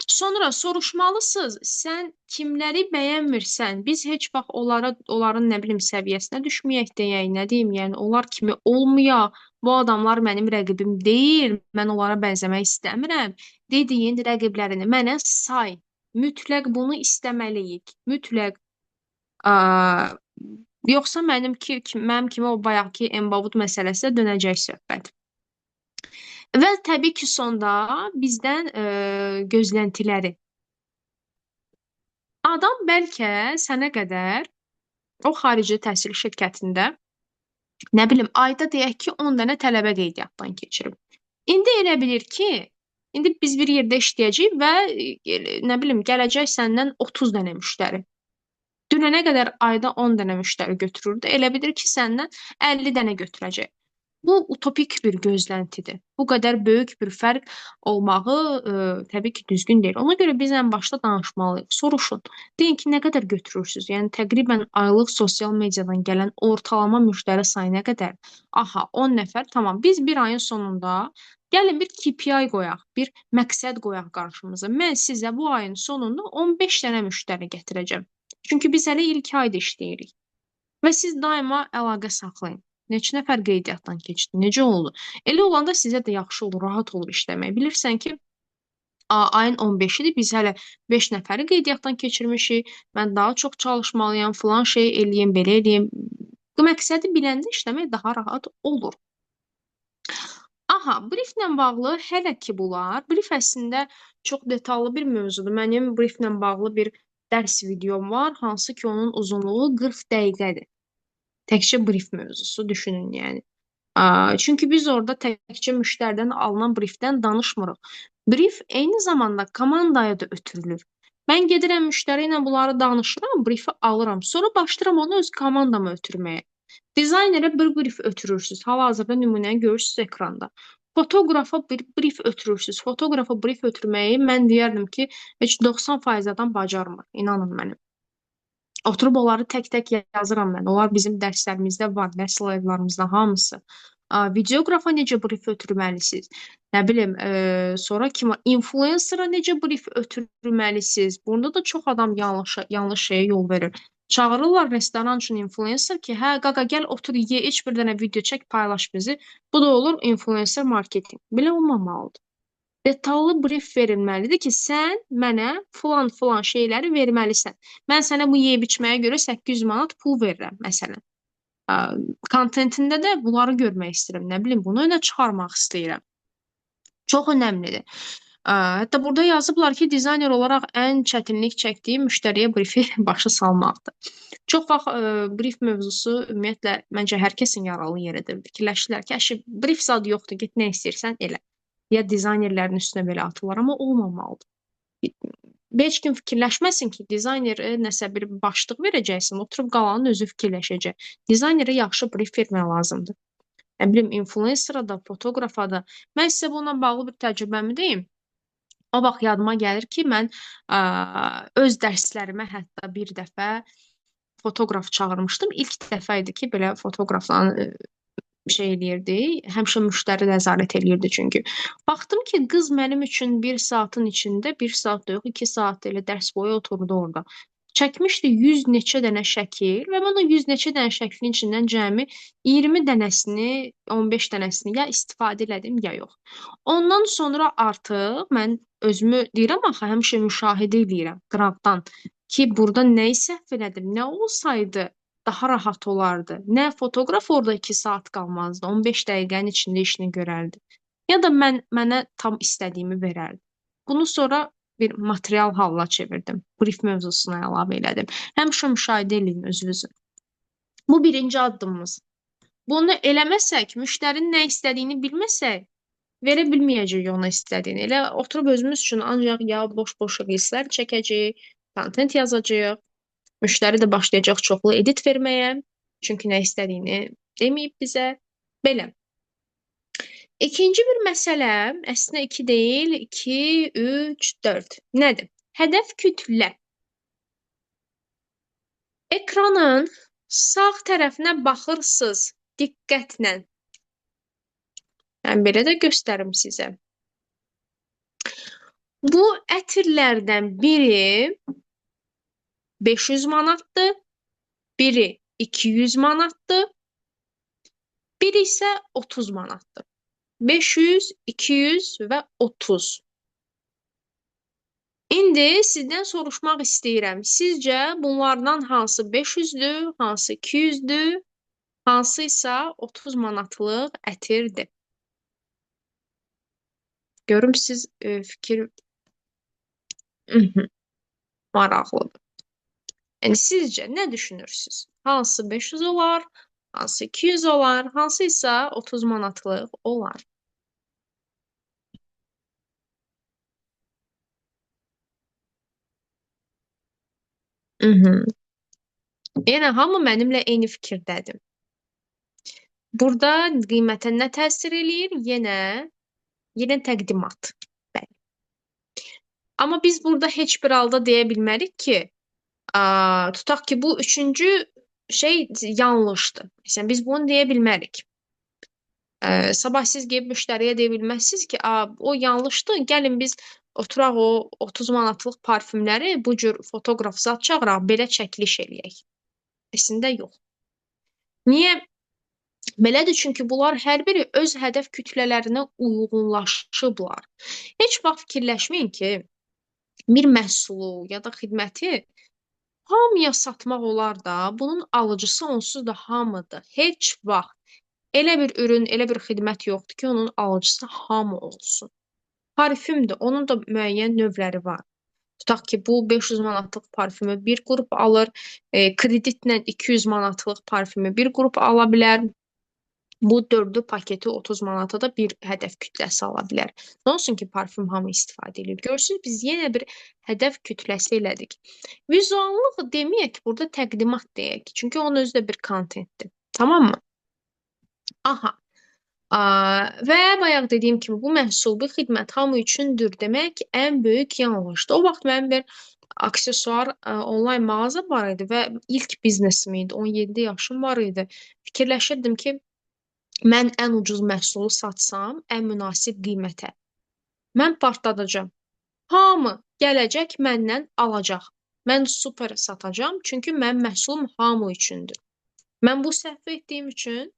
Speaker 1: Sonra soruşmalısınız, sən kimləri bəyənmirsən, biz heç vaxt onların nə bilim səviyyəsinə düşməyək deyək, nə deyim, yəni onlar kimi olmayaq, bu adamlar mənim rəqibim deyil, mən onlara bənzəmək istəmirəm, dediyin rəqiblərini mənə say, mütləq bunu istəməliyik, mütləq, yoxsa mənim kimi o bayaqki Embavud məsələsinə dönəcək söhbət. Və təbii ki, sonda bizdən gözləntiləri. Adam bəlkə sənə qədər o xarici təhsil şirkətində, nə bilim, ayda deyək ki, 10 dənə tələbə qeydiyyatdan keçirib. İndi elə bilir ki, indi biz bir yerdə işləyəcəyik və nə bilim, gələcək səndən 30 dənə müştəri. Dünənə qədər ayda 10 dənə müştəri götürürdü. Elə bilir ki, səndən 50 dənə götürəcək. Bu utopik bir gözləntidir. Bu qədər böyük bir fərq olmağı təbii ki, düzgün deyil. Ona görə biz ən başda danışmalıyıq. Soruşun. Deyin ki, nə qədər götürürsünüz? Yəni təqribən aylıq sosial mediadan gələn ortalama müştəri sayı nə qədər? Aha, 10 nəfər. Tamam. Biz bir ayın sonunda gəlin bir KPI qoyaq, bir məqsəd qoyaq qarşımıza. Mən sizə bu ayın sonunda 15 dənə müştəri gətirəcəm. Çünki biz hələ ilk ayda işləyirik. Və siz daima əlaqə saxlayın. Neçə nəfər qeydiyyatdan keçdi, necə oldu? Elə olanda sizə də yaxşı olur, rahat olur işləmək. Bilirsən ki, ayın 15-idir, biz hələ 5 nəfəri qeydiyyatdan keçirmişik, mən daha çox çalışmalıyam, filan şey eləyim, belə eləyim. Məqsədi biləndə işləmək daha rahat olur. Aha, brieflə bağlı hələ ki bunlar, brief əslində çox detallı bir mövzudur. Mənim brieflə bağlı bir dərs videom var, hansı ki, onun uzunluğu 40 dəqiqədir. Təkcə brief mövzusu düşünün, yəni. Çünki biz orada təkcə müştəridən alınan briefdən danışmırıq. Brief eyni zamanda komandaya da ötürülür. Mən gedirəm müştəri ilə bunları danışıram, briefi alıram. Sonra başlayıram onu öz komandama ötürməyə. Dizaynerə bir brief ötürürsüz. Hal-hazırda nümunəni görürsüz ekranda. Fotoqrafa bir brief ötürürsüz. Fotoqrafa brief ötürməyi mən deyərdim ki, heç 90% adam bacarmır. İnanın mənə. Oturub onları tək-tək yazıram mən. Onlar bizim dərslərimizdə var, dərs slaydlarımızda hamısı. Videoqrafa necə brief ötürməlisiniz? Nə bilim, sonra kim influencera necə brief ötürməlisiniz? Bunda da çox adam yanlış şeyə yol verir. Çağırırlar restoran üçün influencer ki, hə qaqa gəl otur ye, heç bir dənə video çək, paylaş bizi. Bu da olur influencer marketinq. Belə olmamalıdır. Detallı brief verilməlidir ki, sən mənə filan şeyləri verməlisən. Mən sənə bu yeyib içməyə görə 800 manat pul verirəm, məsələn. Kontentində də bunları görmək istəyirəm. Nə bilim, bunu öne çıxarmaq istəyirəm. Çox önəmlidir. Hətta burada yazıblar ki, dizayner olaraq ən çətinlik çəkdiyi müştəriyə brifi başa salmaqdır. Çox vaxt brief mövzusu ümumiyyətlə məncə hər kəsin yaralı yeridir. Fikirləşirlər ki, əşi brief zad yoxdur, get nə istəyirsən elə. Ya dizaynerlərin üstünə belə atırlar, amma olmamalıdır. Heç kim fikirləşməsin ki, dizaynerə nəsə bir başlıq verəcəksin, oturub qalanın özü fikirləşəcək. Dizaynerə yaxşı brief vermək lazımdır. Nə bilim, influencera da, fotoqrafa da. Mən sizə bununla bağlı bir təcrübəmi deyim. O vaxt yadıma gəlir ki, mən öz dərslərimə hətta bir dəfə fotoqraf çağırmışdım. İlk dəfə idi ki, belə fotoqrafla şey eləyirdi. Həmişə müştəri nəzarət eləyirdi çünki. Baxdım ki, qız mənim üçün 1 saatın içində, 1 saat da yox, 2 saat elə dərs boyu oturdu orada. Çəkmişdi 100 neçə dənə şəkil və mən o 100 neçə dənə şəklin içindən cəmi 20 dənəsini, 15 dənəsini ya istifadə elədim, ya yox. Ondan sonra artıq mən özümü deyirəm axı, həmişə müşahidə eləyirəm qıraqdan ki, burada nəyi səhv elədim, nə olsaydı daha rahat olardı. Nə fotoqraf orada 2 saat qalmazdı, 15 dəqiqənin içində işini görərdi. Ya da mənə tam istədiyimi verərdi. Bunu sonra bir material halına çevirdim. Brief mövzusuna əlavə elədim. Həmişə müşahidə eləyin özünüzü. Bu birinci addımımız. Bunu eləməsək, müştərinin nə istədiyini bilməsək, verə bilməyəcəyik ona istədiyini. Elə oturub özümüz üçün ancaq ya boş-boş reelslər çəkəcəyik, kontent yazacağıq. Müştəri də başlayacaq çoxlu edit verməyə. Çünki nə istədiyini deməyib bizə. Belə. İkinci bir məsələ, əslində 2 deyil, 2, 3, 4. Nədir? Hədəf kütlə. Ekranın sağ tərəfinə baxırsınız diqqətlə. Mən belə də göstərim sizə. Bu ətirlərdən biri 500 manatdır, biri 200 manatdır, biri isə 30 manatdır. 500, 200 və 30. İndi sizdən soruşmaq istəyirəm. Sizcə bunlardan hansı 500-dür, hansı 200-dür, hansı isə 30 manatlıq ətirdir? Görüm siz fikir maraqlıdır. Yəni sizcə nə düşünürsünüz? Hansı 500 olar, hansı 200 olar, hansı isə 30 manatlıq olar? Yenə hamı mənimlə eyni fikirdədir. Burada qiymətə nə təsir eləyir? Yenə təqdimat. Bəli. Amma biz burada heç bir halda deyə bilmərik ki, tutaq ki, bu üçüncü şey yanlışdır. Məsələn, biz bunu deyə bilmərik. Sabah siz gəlib müştəriyə deyə bilməzsiniz ki, o yanlışdır, gəlin biz oturaq o 30 manatlıq parfümləri bu cür fotoqraf zat çağıraq, belə çəkiliş eləyək. Əslində yox. Niyə? Belədir, çünki bunlar hər biri öz hədəf kütlələrinə uyğunlaşıblar. Heç vaxt fikirləşməyin ki, bir məhsulu ya da xidməti hamıya satmaq olar da, bunun alıcısı onsuz da hamıdır. Heç vaxt elə bir ürün, elə bir xidmət yoxdur ki, onun alıcısı hamı olsun. Parfümdür, onun da müəyyən növləri var. Tutaq ki, bu 500 manatlıq parfümü bir qrup alır, kreditlə 200 manatlıq parfümü bir qrup ala bilər. Bu dördü paketi 30 manata da bir hədəf kütləsi ala bilər. Nə olsun ki, parfüm hamı istifadə edir. Görürsünüz, biz yenə bir hədəf kütləsi elədik. Vizuallıq deməyək ki, burada təqdimat deyək. Çünki onun özü də bir kontentdir. Tamam mı? Aha. Və bayaq dediyim kimi bu məhsul, bu xidmət hamı üçündür demək ən böyük yanlışdır. O vaxt mənim bir aksesuar onlayn mağaza var idi və ilk biznesim idi. 17 yaşım var idi. Fikirləşirdim ki, mən ən ucuz məhsulu satsam, ən münasib qiymətə mən partladacağam. Hamı gələcək məndən alacaq. Mən super satacağam, çünki mənim məhsulum hamı üçündür. Mən bu səhvi etdiyim üçün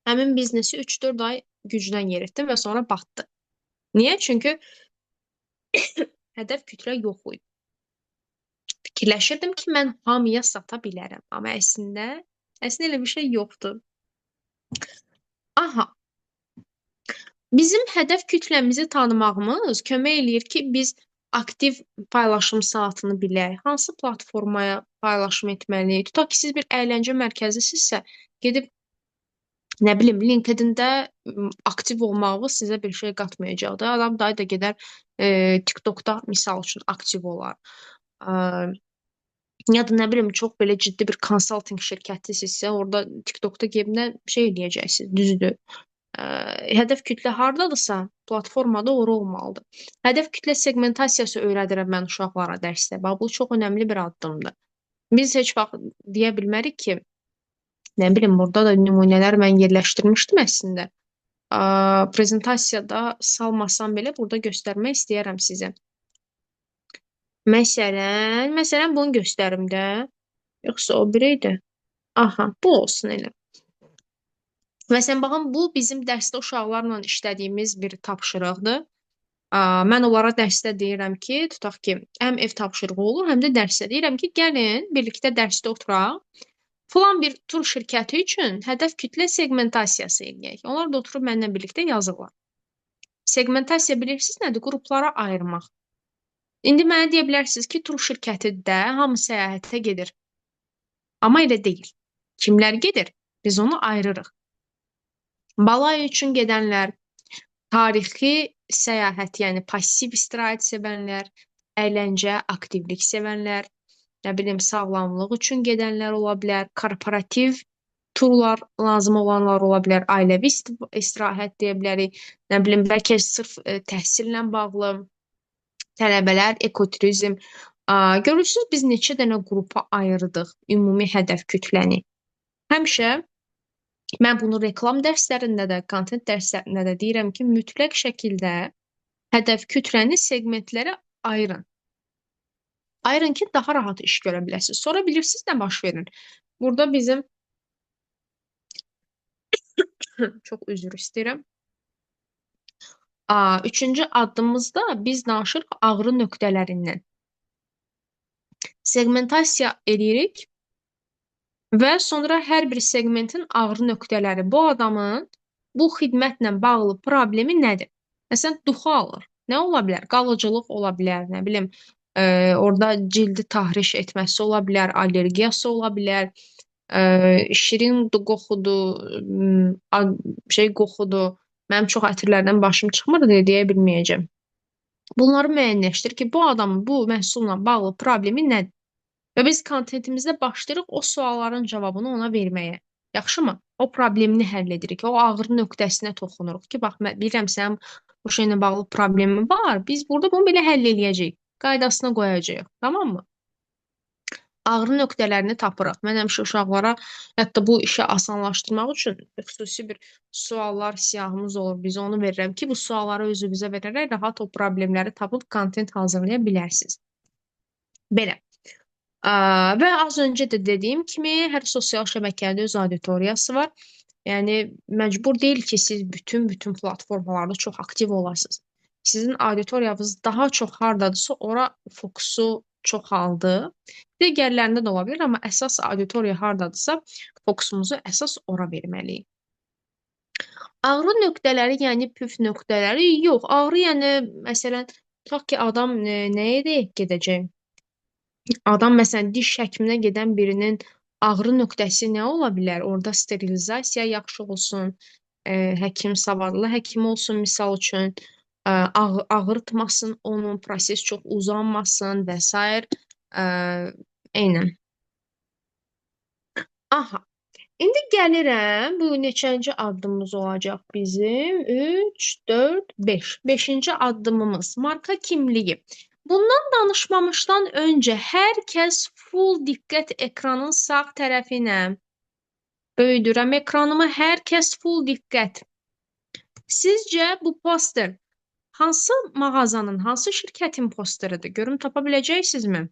Speaker 1: həmin biznesi 3-4 ay gücdən yeritdim və sonra batdı. Niyə? Çünki hədəf kütlə yox idi. Fikirləşirdim ki, mən hamıya sata bilərəm, amma əslində elə bir şey yoxdur. Aha, bizim hədəf kütləmizi tanımağımız kömək eləyir ki, biz aktiv paylaşım saatını bilək, hansı platformaya paylaşım etməliyik. Tutaq ki, siz bir əyləncə mərkəzisinizsə, gedib nə bilim, LinkedIn-də aktiv olmağınız sizə bir şey qatmayacaq da. Adam dayı da gedər TikTokda misal üçün aktiv olar. Ya da nə bilim, çox belə ciddi bir konsaltinq şirkətisinizsə, orada TikTokda gedib nə şey eləyəcəksiniz, düzdür. Hədəf kütlə hardadırsa, platformada ora olmalıdır. Hədəf kütlə segmentasiyası öyrədirəm mən uşaqlara dərsdə. Bax, bu çox önəmli bir addımdır. Biz heç vaxt deyə bilmərik ki, nə bilim, burada da nümunələr mən yerləşdirmişdim əslində. Prezentasiyada salmasam belə burada göstərmək istəyərəm sizə. Məsələn bunu göstərim də. Yoxsa o biri idi. Aha, bu olsun elə. Məsələn, baxın, bu bizim dərsdə uşaqlarla işlədiyimiz bir tapşırıqdır. Mən onlara dərsdə deyirəm ki, tutaq ki, həm ev tapşırığı olur, həm də dərsdə deyirəm ki, gəlin birlikdə dərsdə oturaq. Falan bir tur şirkəti üçün hədəf kütlə segmentasiyası eləyək. Onlar da oturub mənimlə birlikdə yazırlar. Segmentasiya bilirsiniz nədir? Qruplara ayırmaq. İndi mənə deyə bilərsiniz ki, tur şirkətində hamı səyahətə gedir. Amma elə deyil. Kimlər gedir? Biz onu ayırırıq. Balay üçün gedənlər, tarixi səyahət, yəni passiv istirahət sevənlər, əyləncə, aktivlik sevənlər, nə bilim, sağlamlıq üçün gedənlər ola bilər, korporativ turlar lazım olanlar ola bilər, ailəvi istirahət deyə bilərik, nə bilim, bəlkə sırf təhsillə bağlı tələbələr, ekoturizm. Görürsünüz, biz neçə dənə qrupa ayırdıq ümumi hədəf kütləni. Həmişə mən bunu reklam dərslərində də, kontent dərslərində də deyirəm ki, mütləq şəkildə hədəf kütləni segmentlərə ayırın. Ayırın ki, daha rahat iş görə biləsiniz. Sonra bilirsiniz nə baş verir? Burada bizim çox üzr istəyirəm. Üçüncü addımımızda biz danışırıq ağrı nöqtələrindən. Segmentasiya edirik və sonra hər bir segmentin ağrı nöqtələri, bu adamın bu xidmətlə bağlı problemi nədir? Məsələn, duxu alır. Nə ola bilər? Qalıcılıq ola bilər, nə bilim, orada cildi tahriş etməsi ola bilər, allergiyası ola bilər, şirin qoxudur, qoxudur. Mənim çox ətirlərdən başım çıxmır deyə bilməyəcəm. Bunları müəyyənləşdir ki, bu adamın bu məhsulla bağlı problemi nədir? Və biz kontentimizdə başlayırıq o sualların cavabını ona verməyə. Yaxşımı? O problemini həll edirik. O ağrı nöqtəsinə toxunuruq ki, bax, mən bilirəm sənin bu şeylə bağlı problemi var. Biz burada bunu belə həll eləyəcəyik. Qaydasına qoyacağıq. Tamam mı? Ağrı nöqtələrini tapırıq. Mən həmişə uşaqlara hətta bu işi asanlaşdırmaq üçün xüsusi bir suallar siyahımız olur. Biz onu verirəm ki, bu sualları özünüzə verərək rahat o problemləri tapıb kontent hazırlaya bilərsiniz. Belə. Və az öncə də dediyim kimi, hər sosial şəbəkədə öz auditoriyası var. Yəni, məcbur deyil ki, siz bütün platformalarda çox aktiv olasınız. Sizin auditoriyanız daha çox hardadırsa, ora fokusu çoxaldı. Digərlərində də ola bilər, amma əsas auditoriya hardadırsa, fokusumuzu əsas ora verməliyik. Ağrı nöqtələri, yəni püf nöqtələri yox. Ağrı, yəni, məsələn, tutaq ki, adam nəyə deyək gedəcək? Adam məsələn diş həkiminə gedən birinin ağrı nöqtəsi nə ola bilər? Orada sterilizasiya yaxşı olsun, həkim savadlı həkim olsun misal üçün, ağrıtmasın onun, proses çox uzanmasın və s. Eynən. Aha. İndi gəlirəm. Bu neçənci addımımız olacaq bizim? 3, 4, 5. Beşinci addımımız marka kimliyi. Bundan danışmamışdan öncə hər kəs full diqqət ekranın sağ tərəfinə. Böyüdürəm ekranımı. Hər kəs full diqqət. Sizcə bu poster hansı mağazanın, hansı şirkətin posteridir? Görüm tapa biləcəksinizmi?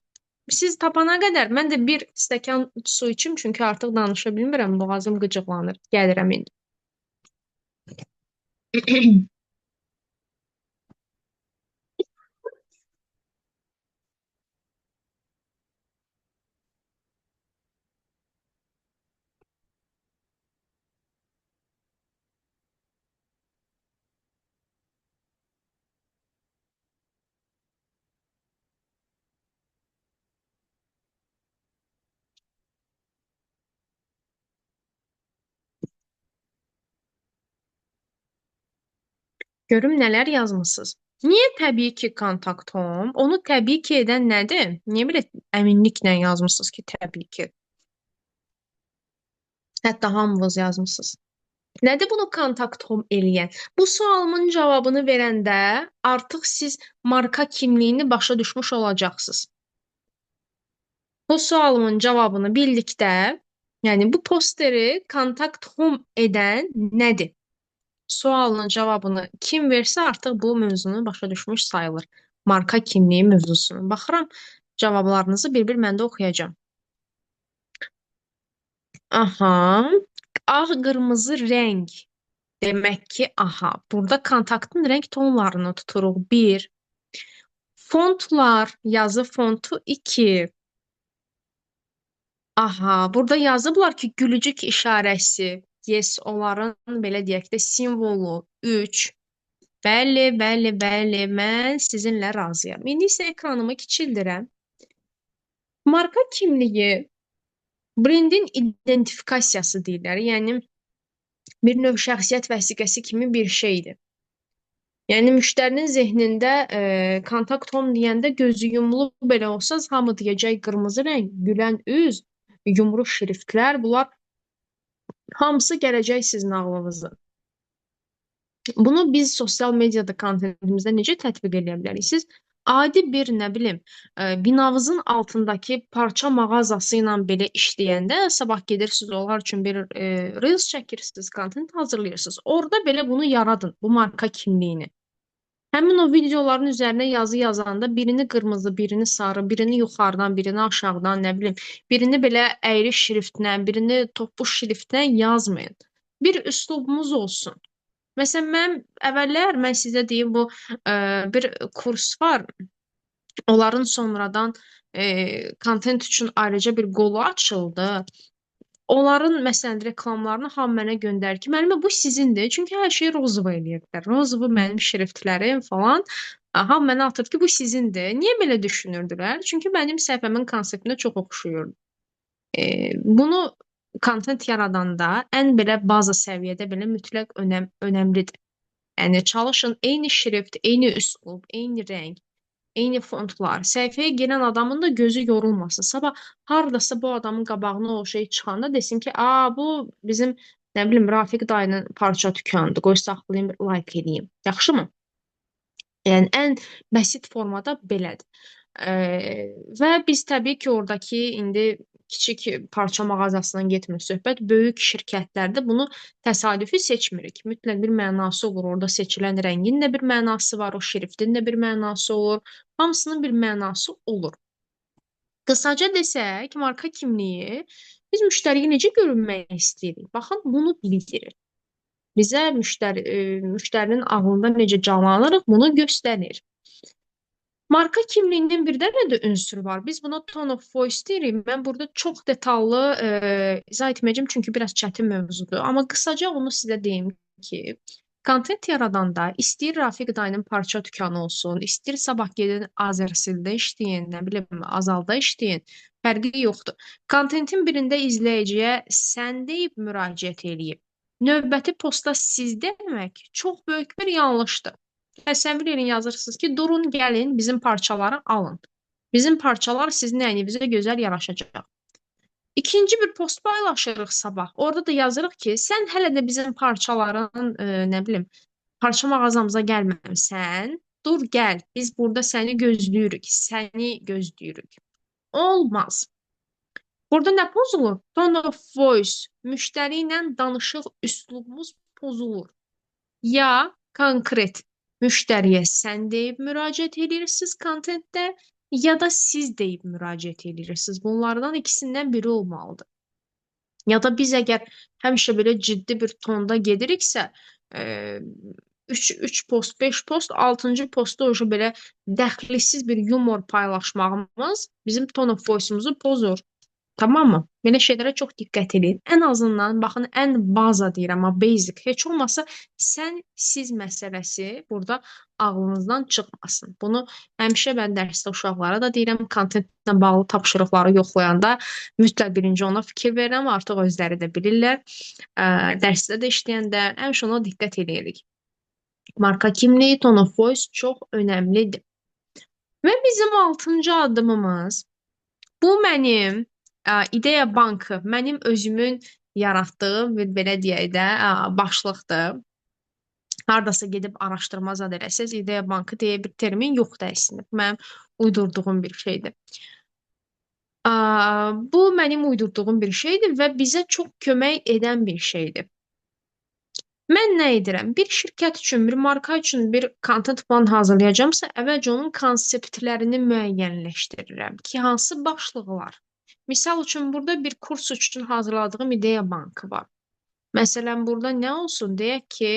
Speaker 1: Siz tapana qədər mən də bir stəkan su içim, çünki artıq danışa bilmirəm, boğazım qıcıqlanır. Gəlirəm indi. Görüm nələr yazmısınız. Niyə təbii ki kontaktom? Onu təbii ki edən nədir? Niyə belə əminliklə yazmısınız ki, təbii ki? Hətta hamınız yazmısınız. Nədir bunu kontaktom eləyən? Bu sualımın cavabını verəndə artıq siz marka kimliyini başa düşmüş olacaqsınız. Bu sualımın cavabını bildikdə, yəni bu posteri kontakt home edən nədir? Sualın cavabını kim versə artıq bu mövzunu başa düşmüş sayılır. Marka kimliyi mövzusunu. Baxıram, cavablarınızı bir-bir mən də oxuyacağam. Aha, ağ, qırmızı rəng. Demək ki, aha, burada kontaktın rəng tonlarını tuturuq. 1. Fontlar, yazı fontu 2. Aha, burada yazıblar ki, gülücük işarəsi. Yes, onların belə deyək də simvolu 3. Bəli, bəli, bəli, mən sizinlə razıyam. İndi isə ekranımı kiçildirəm. Marka kimliyi brendin identifikasiyası deyirlər. Yəni bir növ şəxsiyyət vəsiqəsi kimi bir şeydir. Yəni müştərinin zehnində kontakt home deyəndə gözü yumulu belə olsa hamı deyəcək qırmızı rəng, gülən üz, yumru şriftlər, bunlar hamısı gələcək sizin ağlınıza. Bunu biz sosial mediada kontentimizdə necə tətbiq edə bilərik? Siz adi bir, nə bilim, binanızın altındakı parça mağazası ilə belə işləyəndə, sabah gedirsiniz, onlar üçün bir reels çəkirsiniz, kontent hazırlayırsınız. Orada belə bunu yaradın, bu marka kimliyini. Həmin o videoların üzərinə yazı yazanda birini qırmızı, birini sarı, birini yuxarıdan, birini aşağıdan, nə bilim, birini belə əyri şriftlə, birini topbuş şriftlə yazmayın. Bir üslubumuz olsun. Məsələn, mən sizə deyim, bu bir kurs var. Onların sonradan kontent üçün ayrıca bir qolu açıldı. Onların məsələn reklamlarını hamı mənə göndərir ki, müəllimə bu sizindir. Çünki hər şeyi Rozova eləyirdilər. Rozova mənim şriftlərim falan. Hamı mənə atır ki, bu sizindir. Niyə belə düşünürdülər? Çünki mənim səhifəmin konseptinə çox oxşuyurdu. Bunu kontent yaradanda ən belə baza səviyyədə belə mütləq önəmlidir. Yəni çalışın eyni şrift, eyni üslub, eyni rəng, eyni fontlar. Səhifəyə girən adamın da gözü yorulmasın. Sabah hardasa bu adamın qabağına o şey çıxanda desin ki, bu bizim nə bilim Rafiq dayının parça dükanıdır. Qoy saxlayım, like edeyim. Yaxşımı? Yəni ən bəsit formada belədir. Və biz təbii ki, oradakı indi kiçik parça mağazasından getmir söhbət. Böyük şirkətlərdə bunu təsadüfi seçmirik. Mütləq bir mənası olur. Orada seçilən rəngin də bir mənası var, o şriftin də bir mənası olur. Hamısının bir mənası olur. Qısaca desək, marka kimliyi biz müştəriyə necə görünmək istəyirik? Baxın, bunu bildirir. Bizə müştərinin ağlında necə canlanırıq, bunu göstərir. Marka kimliyinin bir dənə də ünsürü var. Biz buna tone of voice deyirik. Mən burada çox detallı izah etməyəcəm, çünki biraz çətin mövzudur. Amma qısaca onu sizə deyim ki, kontent yaradanda istəyir Rafiq dayının parça dükanı olsun, istəyir sabah gedin Azərsildə işləyin, nə bilim Azalda işləyin, fərqi yoxdur. Kontentin birində izləyiciyə sən deyib müraciət eləyib. Növbəti postda siz demək çox böyük bir yanlışdır. Təsəvvür edin, yazırsınız ki, durun, gəlin, bizim parçaları alın. Bizim parçalar sizin əynivizə gözəl yaraşacaq. İkinci bir post paylaşırıq sabah. Orada da yazırıq ki, sən hələ də bizim parçaların, nə bilim, parça mağazamıza gəlməmisən. Dur gəl, biz burada səni gözləyirik, səni gözləyirik. Olmaz. Burada nə pozulur? Tone of voice, müştəri ilə danışıq üslubumuz pozulur. Ya konkret müştəriyə sən deyib müraciət edirsiniz kontentdə, ya da siz deyib müraciət edirsiniz. Bunlardan ikisindən biri olmalıdır. Ya da biz əgər həmişə belə ciddi bir tonda gediriksə, 3 post, 5 post, 6-cı postda o belə dəxlisiz bir yumor paylaşmağımız bizim tone of voice-umuzu pozur. Tamam mı? Belə şeylərə çox diqqət edin. Ən azından baxın, ən baza deyirəm, amma basic. Heç olmasa sən, siz məsələsi burada ağlınızdan çıxmasın. Bunu həmişə mən dərsdə uşaqlara da deyirəm, kontentlə bağlı tapşırıqları yoxlayanda mütləq birinci ona fikir verirəm, artıq özləri də bilirlər. Dərsdə də işləyəndə həmişə ona diqqət edirik. Marka kimliyi, tone of voice çox önəmlidir. Və bizim 6-cı addımımız bu mənim ideya bankı, mənim özümün yaratdığım bir belə deyək də başlıqdır. Hardasa gedib araşdırma zad eləsəz, ideya bankı deyə bir termin yoxdur əslində. Mənim uydurduğum bir şeydir. Bu mənim uydurduğum bir şeydir və bizə çox kömək edən bir şeydir. Mən nə edirəm? Bir şirkət üçün, bir marka üçün bir content plan hazırlayacağamsa, əvvəlcə onun konseptlərini müəyyənləşdirirəm ki, hansı başlıqlar. Misal üçün, burada bir kurs üçün hazırladığım ideya bankı var. Məsələn, burada nə olsun? Deyək ki,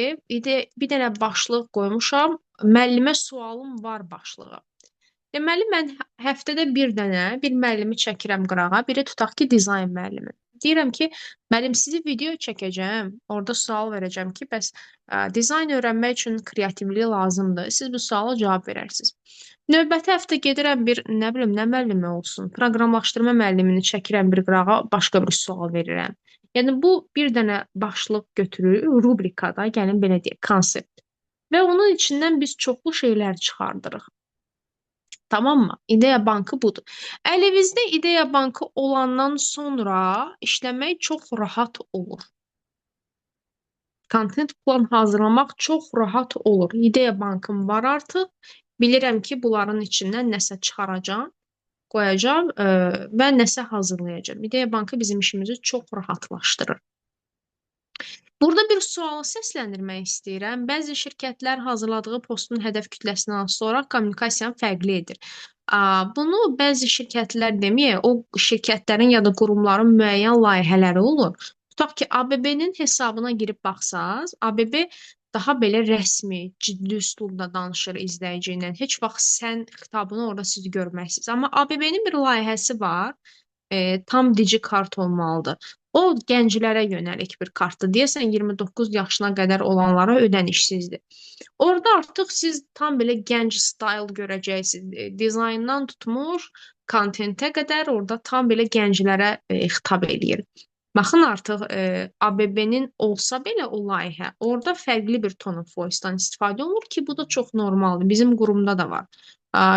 Speaker 1: bir dənə başlıq qoymuşam, müəllimə sualım var başlığı. Deməli, mən həftədə bir dənə bir müəllimi çəkirəm qırağa, biri tutaq ki, dizayn müəllimi. Deyirəm ki, müəllim, sizi video çəkəcəm, orada sual verəcəm ki, bəs dizayn öyrənmək üçün kreativlik lazımdır. Siz bu suala cavab verərsiniz. Növbəti həftə gedirəm bir, nə bilim, nə müəllimi olsun, proqramlaşdırma müəllimini çəkirəm bir qırağa, başqa bir sual verirəm. Yəni, bu bir dənə başlıq götürür, rubrikada, gəlin belə deyək, konsept. Və onun içindən biz çoxlu şeylər çıxardırıq. Tamam mı? İdeya bankı budur. Əlinizdə ideya bankı olandan sonra işləmək çox rahat olur. Content plan hazırlamaq çox rahat olur. İdeya bankım var artıq. Bilirəm ki, bunların içindən nəsə çıxaracağam, qoyacağam və nəsə hazırlayacağam. İdeya bankı bizim işimizi çox rahatlaşdırır. Burada bir sualı səsləndirmək istəyirəm. Bəzi şirkətlər hazırladığı postun hədəf kütləsindən asılı olaraq kommunikasiyanı fərqli edir. Bunu bəzi şirkətlər deməyək, o şirkətlərin ya da qurumların müəyyən layihələri olur. Tutaq ki, ABB-nin hesabına girib baxsaz, ABB daha belə rəsmi, ciddi üslubda danışır izləyici ilə. Heç vaxt sən xitabını orada siz görməksiniz. Amma ABB-nin bir layihəsi var, tam dici kart olmalıdır. O gənclərə yönəlik bir kartdır. Deyəsən 29 yaşına qədər olanlara ödənişsizdir. Orada artıq siz tam belə gənc style görəcəksiniz. Dizayndan tutmuş, kontentə qədər orada tam belə gənclərə xitab eləyir. Baxın artıq ABB-nin olsa belə o layihə, orada fərqli bir tone of voice-dan istifadə olunur ki, bu da çox normaldır. Bizim qurumda da var.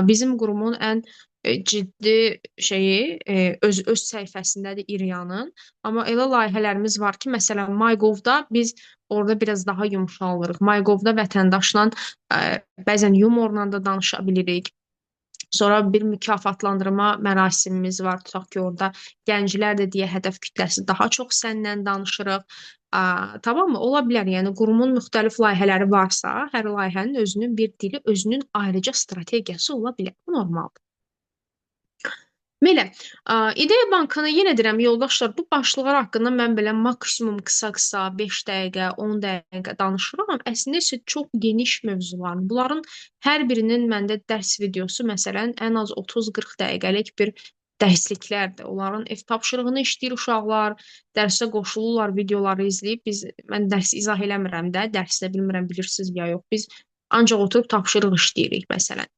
Speaker 1: Bizim qurumun ən ciddi şeyi öz səhifəsindədir İRIA-nın. Amma elə layihələrimiz var ki, məsələn MyGov-da biz orada biraz daha yumşalırıq. MyGov-da vətəndaşla bəzən yumorla da danışa bilirik. Sonra bir mükafatlandırma mərasimimiz var. Tutaq ki, orada gənclər də deyə hədəf kütləsi daha çox səndən danışırıq. Tamam mı? Ola bilər. Yəni qurumun müxtəlif layihələri varsa, hər layihənin özünün bir dili, özünün ayrıca strategiyası ola bilər. Bu normaldır. Belə, ideya bankını yenə deyirəm, yoldaşlar, bu başlıqlar haqqında mən belə maksimum qısa-qısa 5 dəqiqə, 10 dəqiqə danışıram. Əslində isə çox geniş mövzular. Bunların hər birinin məndə dərs videosu, məsələn, ən az 30-40 dəqiqəlik bir dərsliklərdir. Onların ev tapşırığını işləyir uşaqlar, dərsə qoşulurlar, videoları izləyib. Mən dərs izah eləmirəm də, dərsdə bilmirəm, bilirsiniz ya yox. Biz ancaq oturub tapşırıq işləyirik, məsələn.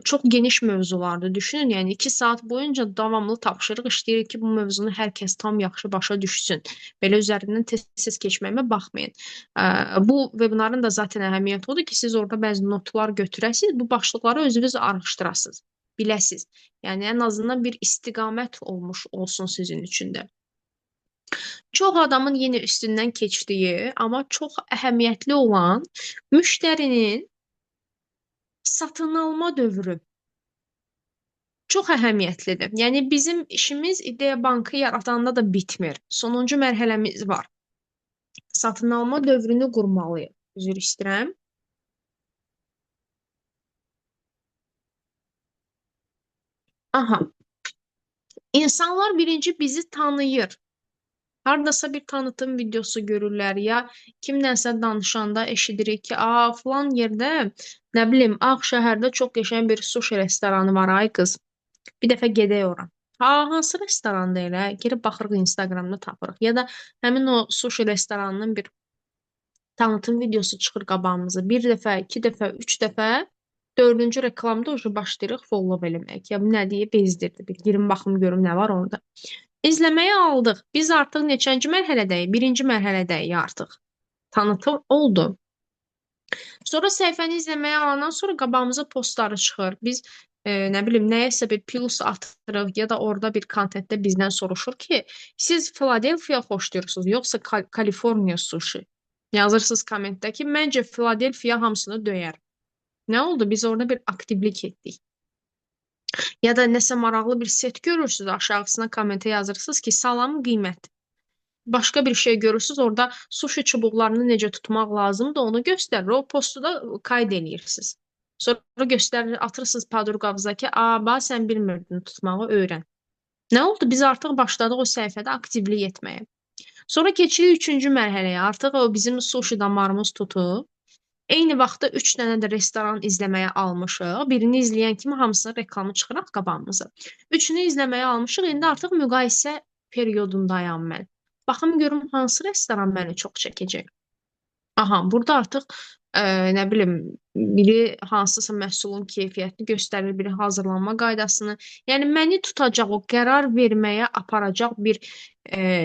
Speaker 1: Çox geniş mövzulardır. Düşünün, yəni 2 saat boyunca davamlı tapşırıq işləyirik ki, bu mövzunu hər kəs tam yaxşı başa düşsün. Belə üzərindən tez-tez keçməyimə baxmayın. Bu webinarın da zaten əhəmiyyəti odur ki, siz orada bəzi notlar götürəsiniz, bu başlıqları özünüz araşdırasınız. biləsiz. Yəni ən azından bir istiqamət olmuş olsun sizin üçün də. Çox adamın yenə üstündən keçdiyi, amma çox əhəmiyyətli olan müştərinin satın alma dövrü çox əhəmiyyətlidir. Yəni bizim işimiz ideya bankı yaradanda da bitmir. Sonuncu mərhələmiz var. Satın alma dövrünü qurmalıyıq. Üzr istəyirəm. Aha. İnsanlar birinci bizi tanıyır. Hardasa bir tanıtım videosu görürlər ya kimdənsə danışanda eşidirik ki, falan yerdə, nə bilim, Ağ şəhərdə çox qəşəng bir sushi restoranı var, ay qız. Bir dəfə gedək ora. Hansı restoranda elə? Girib baxırıq Instagramda tapırıq. Ya da həmin o sushi restoranının bir tanıtım videosu çıxır qabağımıza. Bir dəfə, iki dəfə, üç dəfə, dördüncü reklamda уже başlayırıq follow eləmək. Ya bu nə deyə bezdirdi. Bir girim baxım görüm nə var orada. İzləməyə aldıq. Biz artıq neçənci mərhələdəyik? Birinci mərhələdəyik artıq. Tanıtım oldu. Sonra səhifəni izləməyə alandan sonra qabağımıza postları çıxır. Biz nə bilim nəyəsə bir plus atırıq ya da orada bir kontentdə bizdən soruşur ki, siz Philadelphia xoşlayırsınız yoxsa Kaliforniya sushi? Yazırsınız kommentdə ki, məncə Philadelphia hamısını döyər. Nə oldu? Biz orada bir aktivlik etdik. Ya da nəsə maraqlı bir set görürsünüz, aşağısına kommentə yazırsınız ki, salam qiymət. Başqa bir şey görürsünüz, orada sushi çubuqlarını necə tutmaq lazımdır, onu göstərir. O postu da qayd eləyirsiniz. Sonra göstərir, atırsınız podruqanıza ki, bax sən bilmirdin tutmağı, öyrən. Nə oldu? Biz artıq başladıq o səhifədə aktivlik etməyə. Sonra keçirik üçüncü mərhələyə. Artıq o bizim sushi damarımız tutub. Eyni vaxtda 3 dənə də restoran izləməyə almışıq. Birini izləyən kimi hamısının reklamı çıxıraq qabağımıza. Üçünü izləməyə almışıq. İndi artıq müqayisə periodundayam mən. Baxım görüm hansı restoran məni çox çəkəcək. Aha, burada artıq nə bilim, biri hansısa məhsulun keyfiyyətini göstərir, biri hazırlanma qaydasını. Yəni məni tutacaq, o qərar verməyə aparacaq bir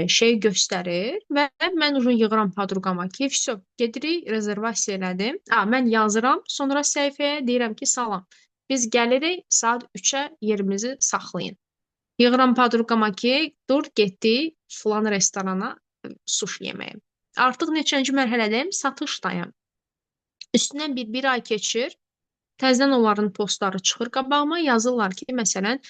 Speaker 1: şey göstərir və mən uzun yığıram podruqama ki, vəsə, gedirik, rezervasiya elədim. Mən yazıram, sonra səhifəyə deyirəm ki, salam, biz gəlirik, saat 3-ə yerimizi saxlayın. Yığıram podruqama ki, dur, getdi filan restorana sushi yeməyə. Artıq neçənci mərhələdəyim? Satışdayım. Üstündən bir ay keçir, təzədən onların postları çıxır qabağıma, yazırlar ki, məsələn,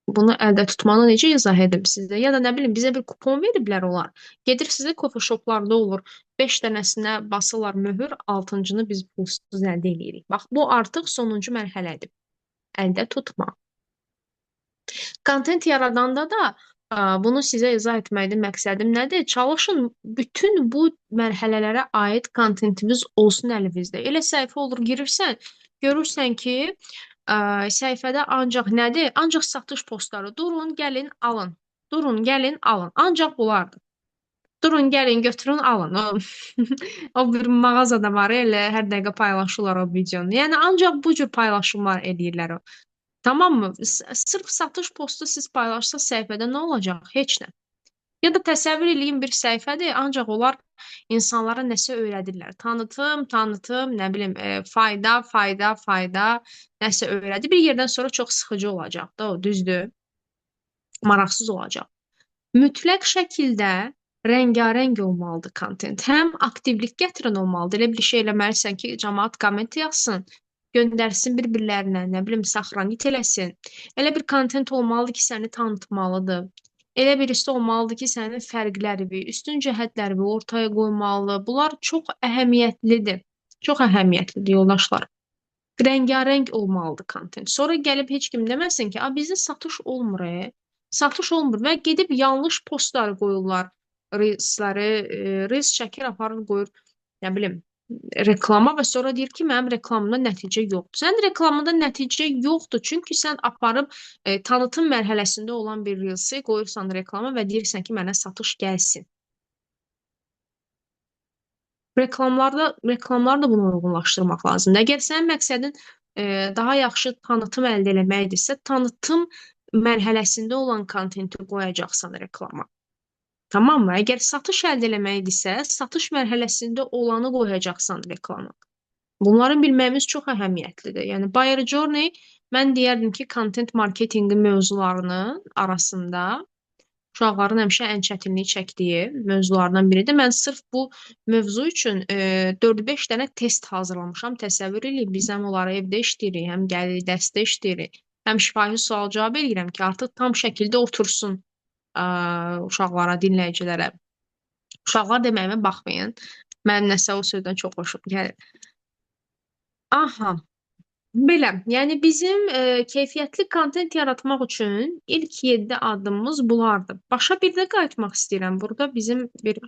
Speaker 1: bunu əldə tutmanı necə izah edim sizə? Ya da nə bilim, bizə bir kupon veriblər onlar. Gedir sizə coffee shoplarda olur, 5 dənəsinə basırlar möhür, 6-cını biz pulsuz əldə edirik. Bax, bu artıq sonuncu mərhələdir. Əldə tutma. Kontent yaradanda da bunu sizə izah etməkdə məqsədim nədir? Çalışın bütün bu mərhələlərə aid kontentiniz olsun əlinizdə. Elə səhifə olur, girirsən, görürsən ki, səhifədə ancaq nədir? Ancaq satış postları. Durun, gəlin, alın. Durun, gəlin, alın. Ancaq bunlardır. Durun, gəlin, götürün, alın. O bir mağazada var, elə hər dəqiqə paylaşırlar o videonu. Yəni ancaq bu cür paylaşımlar edirlər o. Tamam mı? Sırf satış postu siz paylaşsanız səhifədə nə olacaq? Heç nə. Ya da təsəvvür eləyin bir səhifədir, ancaq onlar insanlara nəsə öyrədirlər. Tanıtım, nə bilim, fayda, nəsə öyrədir. Bir yerdən sonra çox sıxıcı olacaq da o, düzdür? Maraqsız olacaq. Mütləq şəkildə rəngarəng olmalıdır kontent. Həm aktivlik gətirən olmalıdır. Elə bir şey eləməlisən ki, cəmaət komment yazsın, göndərsin bir-birlərinə, nə bilim, saxranit eləsin. Elə bir kontent olmalıdır ki, səni tanıtmalıdır. Elə birisi olmalıdır ki, sənin fərqlərini, üstün cəhətlərini ortaya qoymalıdır. Bunlar çox əhəmiyyətlidir. Çox əhəmiyyətlidir, yoldaşlar. Rəngarəng olmalıdır kontent. Sonra gəlib heç kim deməsin ki, bizdə satış olmur. Satış olmur və gedib yanlış postlar qoyurlar. Reels çəkir, aparır, qoyur, nə bilim, reklama və sonra deyir ki, mənim reklamımda nəticə yoxdur. Sənin reklamında nəticə yoxdur, çünki sən aparıb tanıtım mərhələsində olan bir reelsi qoyursan reklama və deyirsən ki, mənə satış gəlsin. Reklamlar da bunu uyğunlaşdırmaq lazımdır. Əgər sənin məqsədin daha yaxşı tanıtım əldə eləməkdirsə, tanıtım mərhələsində olan kontenti qoyacaqsan reklama. Tamam mı? Əgər satış əldə eləməkdirsə, satış mərhələsində olanı qoyacaqsan reklama. Bunları bilməyimiz çox əhəmiyyətlidir. Yəni Buyer Journey mən deyərdim ki, content marketinqi mövzularının arasında uşaqların həmişə ən çətinlik çəkdiyi mövzulardan biridir. Mən sırf bu mövzu üçün 4-5 dənə test hazırlamışam. Təsəvvür eləyin, biz həm onları evdə işləyirik, həm gəlirik, dərsdə işləyirik, həm şifahi sual-cavab eləyirəm ki, artıq tam şəkildə otursun uşaqlara, dinləyicilərə. Uşaqlar deməyimə baxmayın. Mənim nəsə o sözdən çox xoşum gəlir. Aha, belə. Yəni bizim keyfiyyətli kontent yaratmaq üçün ilk 7 addımımız bunlardır. Başa bir də qayıtmaq istəyirəm. Burada bizim bir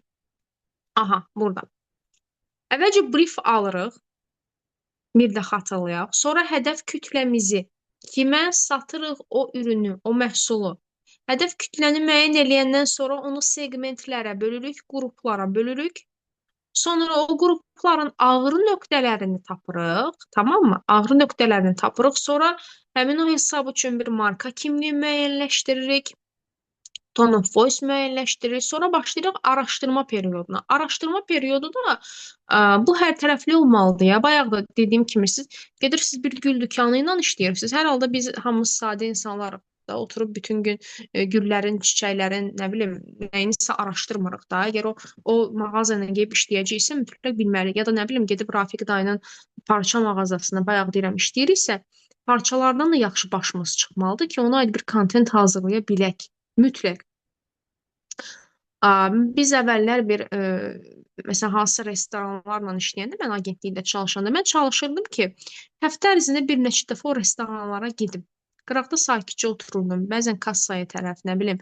Speaker 1: aha, burada. Əvvəlcə brief alırıq. Bir də xatırlayaq. Sonra hədəf kütləmizi, kimə satırıq o ürünü, o məhsulu. Hədəf kütləni müəyyən eləyəndən sonra onu seqmentlərə bölürük, qruplara bölürük. Sonra o qrupların ağrı nöqtələrini tapırıq, tamam mı? Ağrı nöqtələrini tapırıq. Sonra həmin o hesab üçün bir marka kimliyi müəyyənləşdiririk. Tone of voice müəyyənləşdiririk. Sonra başlayırıq araşdırma perioduna. Araşdırma periodu da bu hər tərəfli olmalıdır ya. Bayaq da dediyim kimi siz gedirsiniz bir gül dükanı ilə işləyirsiniz. Hər halda biz hamımız sadə insanlarıq da oturub bütün gün güllərin, çiçəklərin, nə bilim, nəyinisə araşdırmırıq da. Əgər o mağazaya gedib işləyəcəksə mütləq bilməliyik. Ya da nə bilim gedib Rafiq dayının parça mağazasına bayaq deyirəm işləyiriksə, parçalardan da yaxşı başımız çıxmalıdır ki, ona aid bir kontent hazırlaya bilək. Mütləq. Biz əvvəllər bir məsələn hansısa restoranlarla işləyəndə mən agentlikdə çalışanda mən çalışırdım ki, həftə ərzində bir neçə dəfə o restoranlara gedim. Qıraqda sakitcə otururdum. Bəzən kassaya tərəf, nə bilim,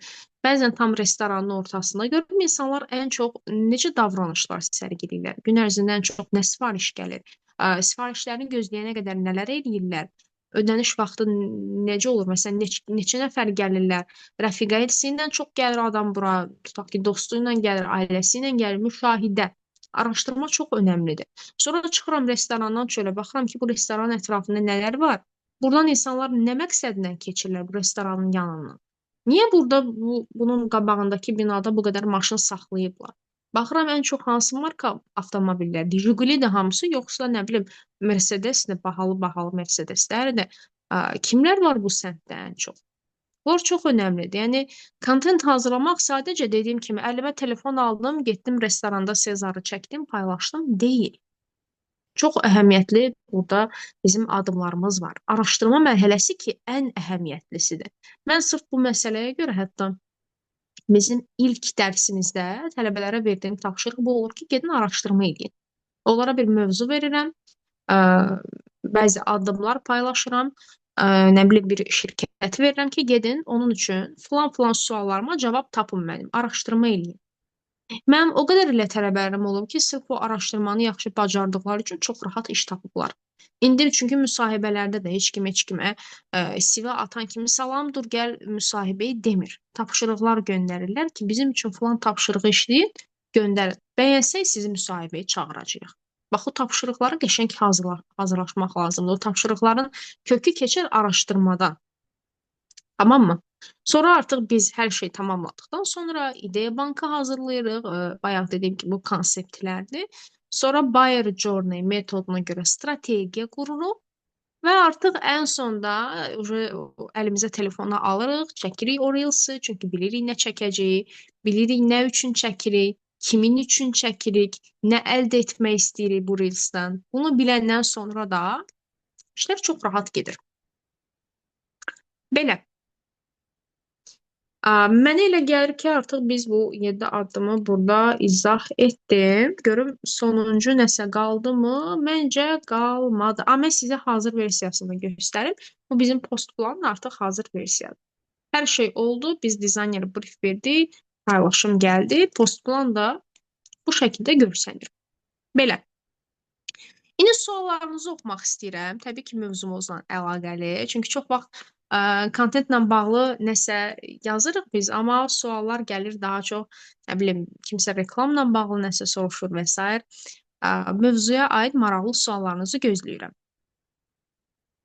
Speaker 1: bəzən tam restoranın ortasında görürüm insanlar ən çox necə davranışlar sərgiləyirlər. Gün ərzində ən çox nə sifariş gəlir? Sifarişlərini gözləyənə qədər nələr eləyirlər? Ödəniş vaxtı necə olur? Məsələn, neçə nəfər gəlirlər? Rəfiqəsi ilə çox gəlir adam bura, tutaq ki, dostu ilə gəlir, ailəsi ilə gəlir, müşahidə. Araşdırma çox önəmlidir. Sonra da çıxıram restorandan çölə, baxıram ki, bu restoranın ətrafında nələr var? Buradan insanlar nə məqsədlə keçirlər bu restoranın yanından? Niyə burada bunun qabağındakı binada bu qədər maşın saxlayıblar? Baxıram ən çox hansı marka avtomobillərdir? Jiquli-dir hamısı, yoxsa nə bilim Mercedes-dir, bahalı Mercedes-lərdir. Kimlər var bu səmtdə ən çox? Bunlar çox önəmlidir. Yəni kontent hazırlamaq sadəcə dediyim kimi əlimə telefon aldım, getdim restoranda Sezarı çəkdim, paylaşdım deyil. Çox əhəmiyyətli burada bizim addımlarımız var. Araşdırma mərhələsi ki, ən əhəmiyyətlisidir. Mən sırf bu məsələyə görə hətta bizim ilk dərsimizdə tələbələrə verdiyim tapşırıq bu olur ki, gedin araşdırma edin. Onlara bir mövzu verirəm, bəzi addımlar paylaşıram, nə bilim bir şirkət verirəm ki, gedin onun üçün filan suallarıma cavab tapın mənim, araşdırma edin. Mənim o qədər ilə tələbələrim olub ki, sırf o araşdırmanı yaxşı bacardıqları üçün çox rahat iş tapıblar. İndi çünki müsahibələrdə də heç kimə CV atan kimi salam, dur gəl müsahibəyə demir. Tapşırıqlar göndərirlər ki, bizim üçün filan tapşırığı işləyin, göndərin. Bəyənsək sizi müsahibəyə çağıracağıq. Bax, o tapşırıqları qəşəng hazırlaşmaq lazımdır. O tapşırıqların kökü keçər araşdırmadan. Tamam mı? Sonra artıq biz hər şey tamamladıqdan sonra ideya bankı hazırlayırıq. Bayaq dediyim ki, bu konseptlərdir. Sonra Buyer Journey metoduna görə strategiya qururuq və artıq ən sonda əlimizə telefonu alırıq, çəkirik o Reels-ı, çünki bilirik nə çəkəcəyik, bilirik nə üçün çəkirik, kimin üçün çəkirik, nə əldə etmək istəyirik bu Reels-dən. Bunu biləndən sonra da işlər çox rahat gedir. Belə. Mənə elə gəlir ki, artıq biz bu 7 addımı burada izah etdim. Görüm sonuncu nəsə qaldı mı? Məncə qalmadı. Amma mən sizə hazır versiyasını göstərim. Bu bizim post planın artıq hazır versiyadır. Hər şey oldu. Biz dizayneri brief verdik. Paylaşım gəldi. Post plan da bu şəkildə görsənir. Belə. İndi suallarınızı oxumaq istəyirəm. Təbii ki, mövzumuzla əlaqəli. Çünki çox vaxt kontentlə bağlı nəsə yazırıq biz, amma suallar gəlir daha çox, nə bilim, kimsə reklamla bağlı nəsə soruşur və s. Mövzuya aid maraqlı suallarınızı gözləyirəm.